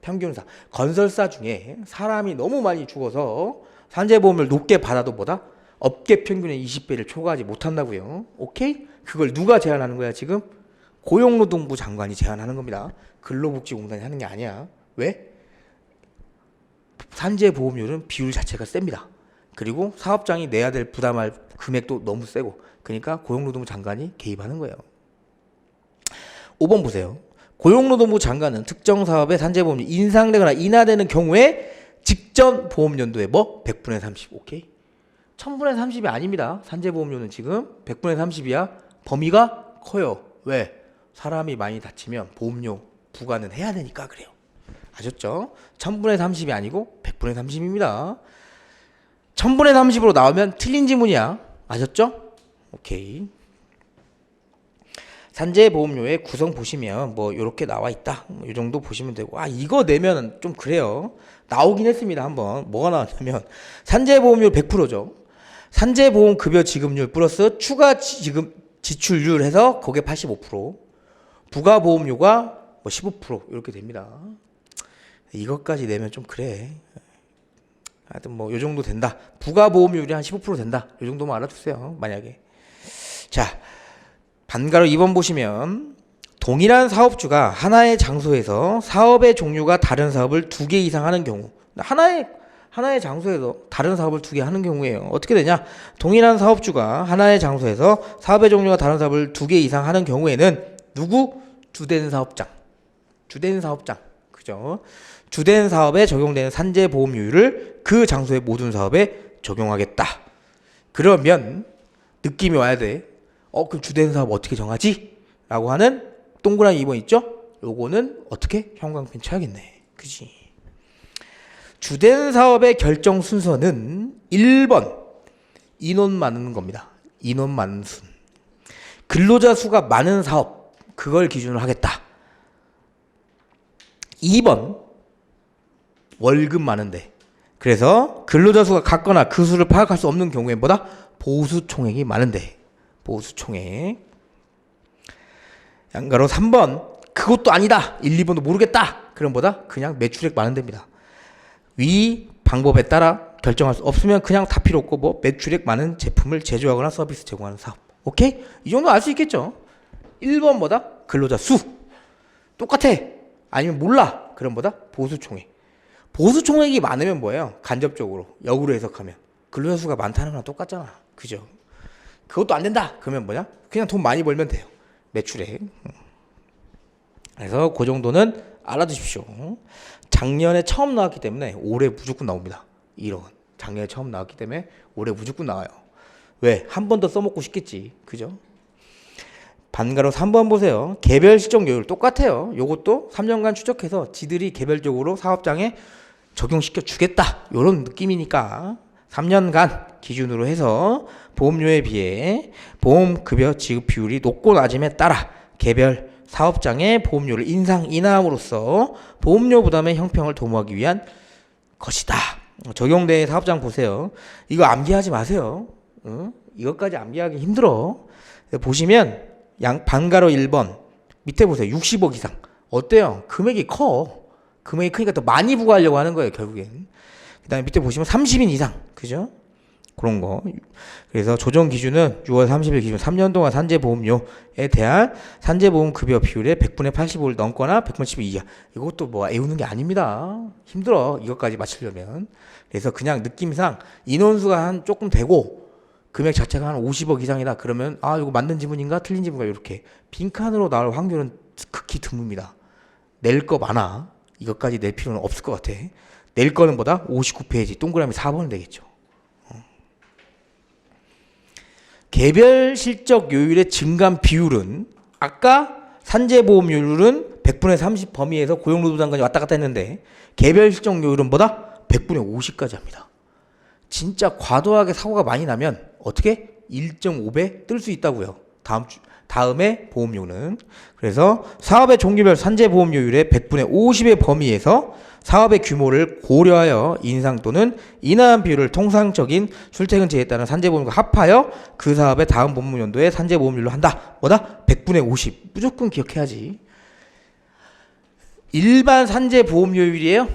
평균사. 건설사 중에 사람이 너무 많이 죽어서 산재보험을 높게 받아도 뭐다? 업계 평균의 20배를 초과하지 못한다고요. 오케이? 그걸 누가 제한하는 거야 지금? 고용노동부 장관이 제한하는 겁니다. 근로복지공단이 하는 게 아니야. 왜? 산재보험료는 비율 자체가 셉니다. 그리고 사업장이 내야 될 부담할 금액도 너무 세고 그러니까 고용노동부 장관이 개입하는 거예요. 5번 보세요. 고용노동부 장관은 특정 사업의 산재보험료 인상되거나 인하되는 경우에 직전 보험연도에 100분의 30. 오케이? 1000분의 30이 아닙니다. 산재보험료는 지금 100분의 30이야. 범위가 커요. 왜? 사람이 많이 다치면 보험료 부과는 해야 되니까 그래요. 아셨죠? 1000분의 30이 아니고 100분의 30입니다. 1000분의 30으로 나오면 틀린 지문이야. 아셨죠? 오케이. 산재보험료의 구성 보시면 뭐 이렇게 나와 있다. 이 정도 보시면 되고, 이거 내면 좀 그래요. 나오긴 했습니다. 한번 뭐가 나왔냐면 산재보험료 100%죠. 산재보험 급여 지급률 플러스 추가 지출률 해서 거기에 85%, 부가보험료가 뭐 15% 이렇게 됩니다. 이것까지 내면 좀 그래. 하여튼 뭐 요 정도 된다. 부가보험료율이 한 15% 된다. 요 정도만 알아두세요. 만약에. 자, 반가로 2번 보시면 동일한 사업주가 하나의 장소에서 사업의 종류가 다른 사업을 2개 이상 하는 경우, 하나의 장소에서 다른 사업을 2개 하는 경우에요. 어떻게 되냐? 동일한 사업주가 하나의 장소에서 사업의 종류가 다른 사업을 2개 이상 하는 경우에는 누구? 주된 사업장. 그죠? 주된 사업에 적용되는 산재보험료율을 그 장소의 모든 사업에 적용하겠다. 그러면 느낌이 와야 돼. 그럼 주된 사업 어떻게 정하지? 라고 하는 동그라미 2번 있죠? 요거는 어떻게? 형광펜 쳐야겠네. 그지? 주된 사업의 결정 순서는 1번 인원 많은 겁니다. 인원 많은 순. 근로자 수가 많은 사업, 그걸 기준으로 하겠다. 2번 월급 많은데, 그래서 근로자 수가 같거나 그 수를 파악할 수 없는 경우에 뭐다? 보수 총액이 많은데, 보수 총액. 양가로 3번 그것도 아니다. 1, 2번도 모르겠다. 그럼 뭐다? 그냥 매출액 많은 데입니다. 위 방법에 따라 결정할 수 없으면 그냥 다 필요 없고 뭐 매출액 많은 제품을 제조하거나 서비스 제공하는 사업. 오케이? 이 정도 알 수 있겠죠? 1번 뭐다? 근로자 수. 똑같아. 아니면 몰라. 그럼 뭐다? 보수 총액. 보수 총액이 많으면 뭐예요? 간접적으로 역으로 해석하면 근로자 수가 많다는 거랑 똑같잖아. 그죠? 그것도 안 된다. 그러면 뭐냐? 그냥 돈 많이 벌면 돼요. 매출액. 그래서 그 정도는 알아두십시오. 작년에 처음 나왔기 때문에 올해 무조건 나옵니다. 1억은. 작년에 처음 나왔기 때문에 올해 무조건 나와요. 왜? 한 번 더 써먹고 싶겠지. 그죠? 반가로 3번 보세요. 개별 실적료율 똑같아요. 요것도 3년간 추적해서 지들이 개별적으로 사업장에 적용시켜 주겠다. 요런 느낌이니까 3년간 기준으로 해서 보험료에 비해 보험급여 지급 비율이 높고 낮음에 따라 개별 사업장의 보험료를 인상 인하함으로써 보험료 부담의 형평을 도모하기 위한 것이다. 적용된 사업장 보세요. 이거 암기하지 마세요. 이것까지 암기하기 힘들어. 보시면 반가로 1번 밑에 보세요. 60억 이상. 어때요? 금액이 커. 금액이 크니까 더 많이 부과하려고 하는 거예요, 결국엔. 그 다음에 밑에 보시면 30인 이상. 그죠? 그런 거. 그래서 조정 기준은 6월 30일 기준 3년 동안 산재보험료에 대한 산재보험 급여 비율의 100분의 85를 넘거나 100분의 12 이하. 이것도 뭐 애우는 게 아닙니다. 힘들어. 이것까지 맞추려면. 그래서 그냥 느낌상 인원수가 한 조금 되고 금액 자체가 한 50억 이상이다. 그러면 이거 맞는 지문인가 틀린 지문인가 이렇게 빈칸으로 나올 확률은 극히 드뭅니다. 낼 거 많아. 이것까지 낼 필요는 없을 것 같아. 낼 거는 뭐다? 59페이지 동그라미 4번은 되겠죠. 개별 실적 요율의 증감 비율은 아까 산재보험료율은 100분의 30 범위에서 고용노동장관이 왔다 갔다 했는데 개별 실적 요율은 뭐다? 100분의 50까지 합니다. 진짜 과도하게 사고가 많이 나면 어떻게? 1.5배 뜰 수 있다고요. 다음에 보험료는. 그래서 사업의 종류별 산재보험료율의 100분의 50의 범위에서 사업의 규모를 고려하여 인상 또는 인하한 비율을 통상적인 출퇴근제에 따른 산재보험과 합하여 그 사업의 다음 보험연도에 산재보험률로 한다. 뭐다? 100분의 50. 무조건 기억해야지. 일반 산재보험료율이에요?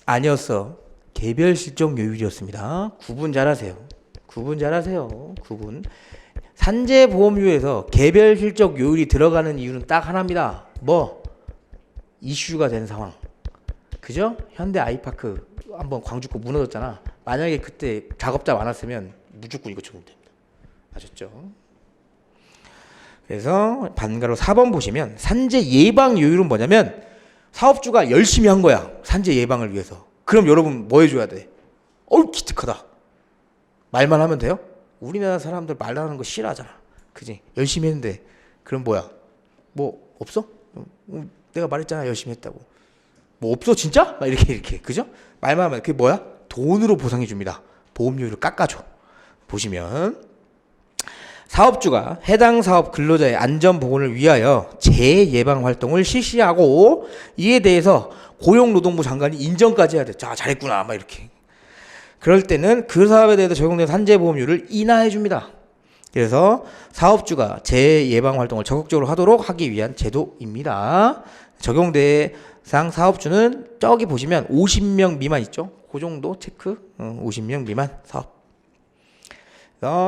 아니었어. 개별 실적료율이었습니다. 구분 잘하세요. 구분. 산재보험료에서 개별 실적료율이 들어가는 이유는 딱 하나입니다. 뭐? 이슈가 된 상황. 그죠? 현대 아이파크 한번 광주코 무너졌잖아. 만약에 그때 작업자 많았으면 무조건 이거 적용됩니다. 아셨죠? 그래서 반가로 4번 보시면 산재 예방 요율은 뭐냐면 사업주가 열심히 한 거야. 산재 예방을 위해서. 그럼 여러분 뭐 해줘야 돼? 기특하다. 말만 하면 돼요? 우리나라 사람들 말하는 거 싫어하잖아. 그지? 열심히 했는데 그럼 뭐야? 뭐 없어? 내가 말했잖아 열심히 했다고. 뭐 없어 진짜? 막 이렇게 그죠? 말만 하면 그게 뭐야? 돈으로 보상해 줍니다. 보험료율을 깎아줘. 보시면 사업주가 해당 사업 근로자의 안전보건을 위하여 재예방 활동을 실시하고 이에 대해서 고용노동부 장관이 인정까지 해야 돼. 자, 잘했구나. 막 이렇게. 그럴 때는 그 사업에 대해서 적용된 산재보험료를 인하해 줍니다. 그래서 사업주가 재예방 활동을 적극적으로 하도록 하기 위한 제도입니다. 적용 대상 사업주는 저기 보시면 50명 미만 있죠? 그 정도 체크. 50명 미만 사업.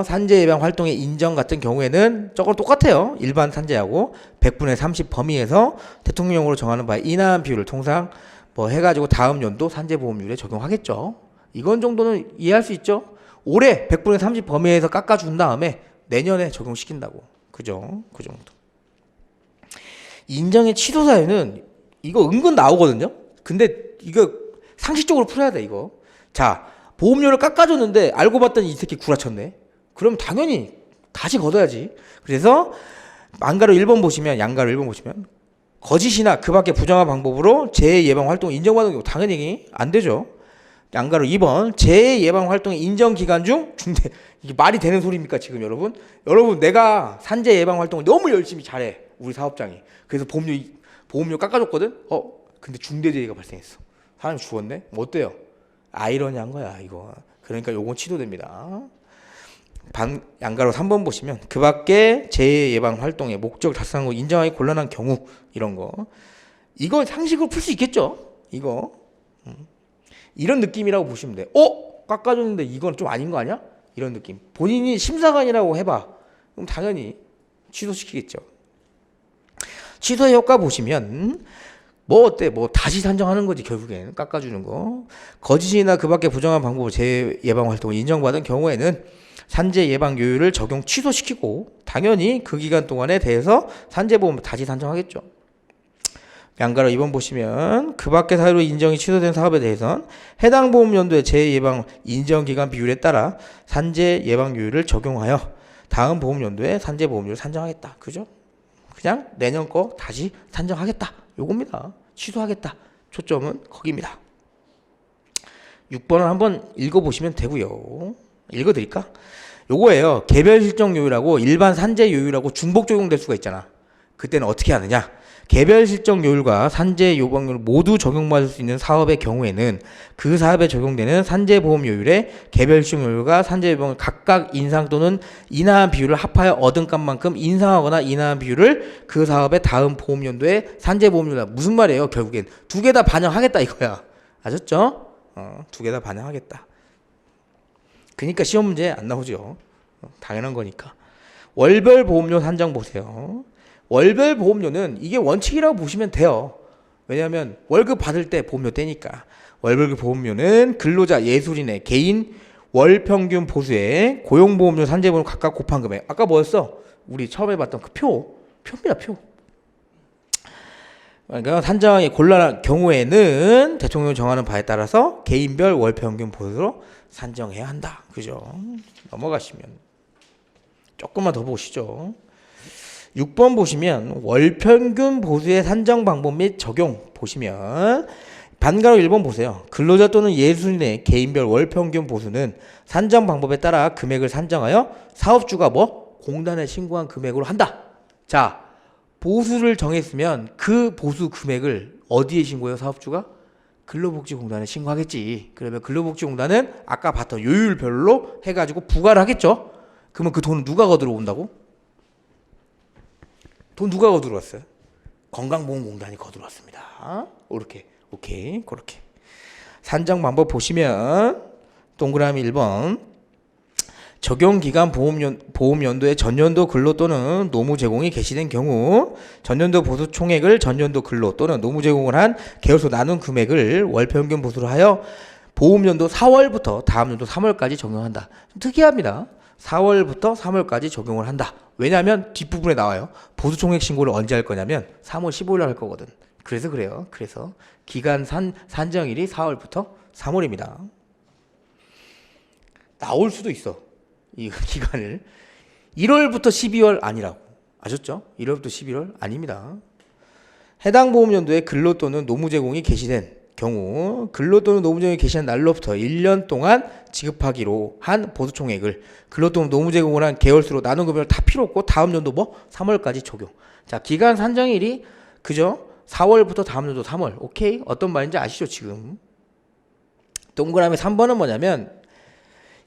산재 예방 활동의 인정 같은 경우에는 저건 똑같아요. 일반 산재하고 100분의 30 범위에서 대통령령으로 정하는 바에 인하한 비율을 통상 뭐 해가지고 다음 연도 산재보험률에 적용하겠죠. 이건 정도는 이해할 수 있죠. 올해 100분의 30 범위에서 깎아준 다음에 내년에 적용시킨다고. 그죠? 그 정도. 인정의 취소 사유는 이거 은근 나오거든요. 근데 이거 상식적으로 풀어야 돼 이거. 자, 보험료를 깎아줬는데 알고 봤더니 이 새끼 구라쳤네. 그럼 당연히 다시 걷어야지. 그래서 양가로 1번 보시면 거짓이나 그 밖의 부정한 방법으로 재예방 활동 인정받는 경우 당연히 안 되죠. 양가로 2번 재예방 활동의 인정 기간 중 중대. 이게 말이 되는 소리입니까 지금 여러분? 여러분 내가 산재 예방 활동을 너무 열심히 잘해 우리 사업장이. 그래서 보험료 깎아줬거든. 근데 중대재해가 발생했어. 사람이 죽었네. 뭐 어때요? 아이러니한 거야 이거. 그러니까 요건 취소됩니다. 양가로 3번 보시면 그 밖에 재예방 활동의 목적을 달성한 거 인정하기 곤란한 경우 이런 거. 이거 상식으로 풀 수 있겠죠? 이거. 이런 느낌이라고 보시면 돼. 깎아줬는데 이건 좀 아닌 거 아니야? 이런 느낌. 본인이 심사관이라고 해봐. 그럼 당연히 취소시키겠죠. 취소 효과 보시면 뭐 어때? 뭐 다시 산정하는 거지 결국엔 깎아주는 거. 거짓이나 그 밖에 부정한 방법으로 재예방 활동을 인정받은 경우에는 산재 예방 요율을 적용 취소시키고 당연히 그 기간 동안에 대해서 산재보험 다시 산정하겠죠. 양가로 2번 보시면 그 밖의 사유로 인정이 취소된 사업에 대해선 해당 보험연도의 재예방 인정기간 비율에 따라 산재 예방 요율을 적용하여 다음 보험연도에 산재보험료를 산정하겠다. 그죠? 그냥 내년 거 다시 산정하겠다. 요겁니다. 취소하겠다. 초점은 거기입니다. 6번을 한번 읽어보시면 되고요. 읽어드릴까? 요거예요. 개별 실적 요율하고 일반 산재 요율하고 중복 적용될 수가 있잖아. 그때는 어떻게 하느냐? 개별 실적 요율과 산재 요방률 모두 적용받을 수 있는 사업의 경우에는 그 사업에 적용되는 산재 보험 요율에 개별 실적 요율과 산재 요방률 각각 인상 또는 인하한 비율을 합하여 얻은 값만큼 인상하거나 인하한 비율을 그 사업의 다음 보험 연도에 산재 보험률. 무슨 말이에요? 결국엔 두 개 다 반영하겠다 이거야. 아셨죠? 두 개 다 반영하겠다. 그러니까 시험 문제 안 나오죠. 당연한 거니까. 월별 보험료 산정 보세요. 월별 보험료는 이게 원칙이라고 보시면 돼요. 왜냐하면 월급 받을 때 보험료 떼니까. 월별 보험료는 근로자 예술인의 개인 월 평균 보수에 고용보험료 산재보험 각각 곱한 금액. 아까 뭐였어? 우리 처음에 봤던 그 표입니다. 표. 그러니까 산정이 곤란한 경우에는 대통령이 정하는 바에 따라서 개인별 월 평균 보수로 산정해야 한다. 그죠? 넘어가시면 조금만 더 보시죠. 6번 보시면 월평균 보수의 산정 방법 및 적용 보시면 반가로 1번 보세요. 근로자 또는 예술인의 개인별 월평균 보수는 산정 방법에 따라 금액을 산정하여 사업주가 공단에 신고한 금액으로 한다. 자, 보수를 정했으면 그 보수 금액을 어디에 신고해요? 사업주가? 근로복지공단에 신고하겠지. 그러면 근로복지공단은 아까 봤던 요율별로 해가지고 부과를 하겠죠. 그러면 그 돈은 누가 거들어 온다고? 돈 누가 거들어 왔어요? 건강보험공단이 거들어 왔습니다. 이렇게 오케이 그렇게 산정 방법 보시면 동그라미 1번 적용기간 보험연도의 전년도 근로 또는 노무 제공이 개시된 경우 전년도 보수 총액을 전년도 근로 또는 노무 제공을 한 계열소 나눈 금액을 월평균 보수로 하여 보험연도 4월부터 다음 연도 3월까지 적용한다. 좀 특이합니다. 4월부터 3월까지 적용을 한다. 왜냐하면 뒷부분에 나와요. 보수 총액 신고를 언제 할 거냐면 3월 15일 날 할 거거든. 그래서 그래요. 그래서 기간 산정일이 4월부터 3월입니다. 나올 수도 있어. 이 기간을 1월부터 12월 아니라고. 아셨죠? 1월부터 11월 아닙니다. 해당 보험연도에 근로 또는 노무 제공이 개시된 경우 근로 또는 노무제공에 게시한 날로부터 1년 동안 지급하기로 한 보수총액을 근로 또는 노무제공을 한 개월수로 나눈 급여를 다 필요 없고 다음 연도 뭐 3월까지 적용. 자, 기간 산정일이 그죠? 4월부터 다음 연도 3월. 오케이? 어떤 말인지 아시죠, 지금? 동그라미 3번은 뭐냐면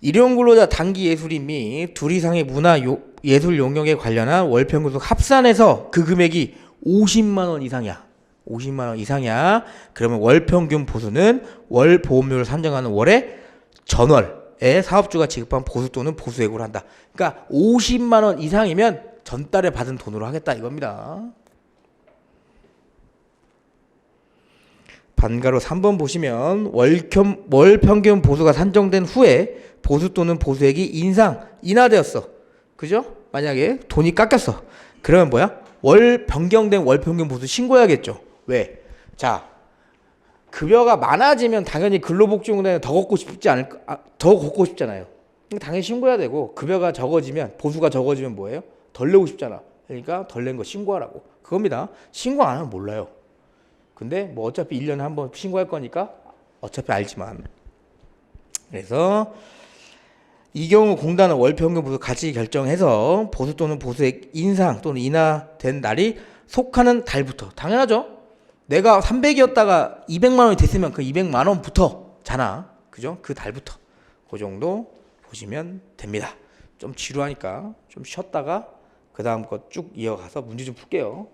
일용근로자 단기 예술인 및 둘 이상의 문화 예술 용역에 관련한 월평균속 합산해서 그 금액이 50만 원 이상이야. 50만 원 이상이야. 그러면 월평균 보수는 월 보험료를 산정하는 월의 전월에 사업주가 지급한 보수 또는 보수액으로 한다. 그러니까 50만 원 이상이면 전달에 받은 돈으로 하겠다 이겁니다. 반가로 3번 보시면 월평균 보수가 산정된 후에 보수 또는 보수액이 인하되었어. 그죠? 만약에 돈이 깎였어. 그러면 뭐야? 변경된 월평균 보수 신고해야겠죠. 왜? 자, 급여가 많아지면 당연히 근로복지공단에 더 걷고 싶잖아요. 당연히 신고해야 되고, 급여가 적어지면, 보수가 적어지면 뭐예요? 덜 내고 싶잖아. 그러니까 덜 낸 거 신고하라고. 그겁니다. 신고 안 하면 몰라요. 근데 뭐 어차피 1년에 한 번 신고할 거니까 어차피 알지만. 그래서 이 경우 공단은 월평균 보수 가치 결정해서 보수 또는 보수액 인상 또는 인하된 날이 속하는 달부터. 당연하죠. 내가 300이었다가 200만 원이 됐으면 그 200만 원부터잖아. 그죠? 그 달부터. 그 정도 보시면 됩니다. 좀 지루하니까 좀 쉬었다가 그 다음 거 쭉 이어가서 문제 좀 풀게요.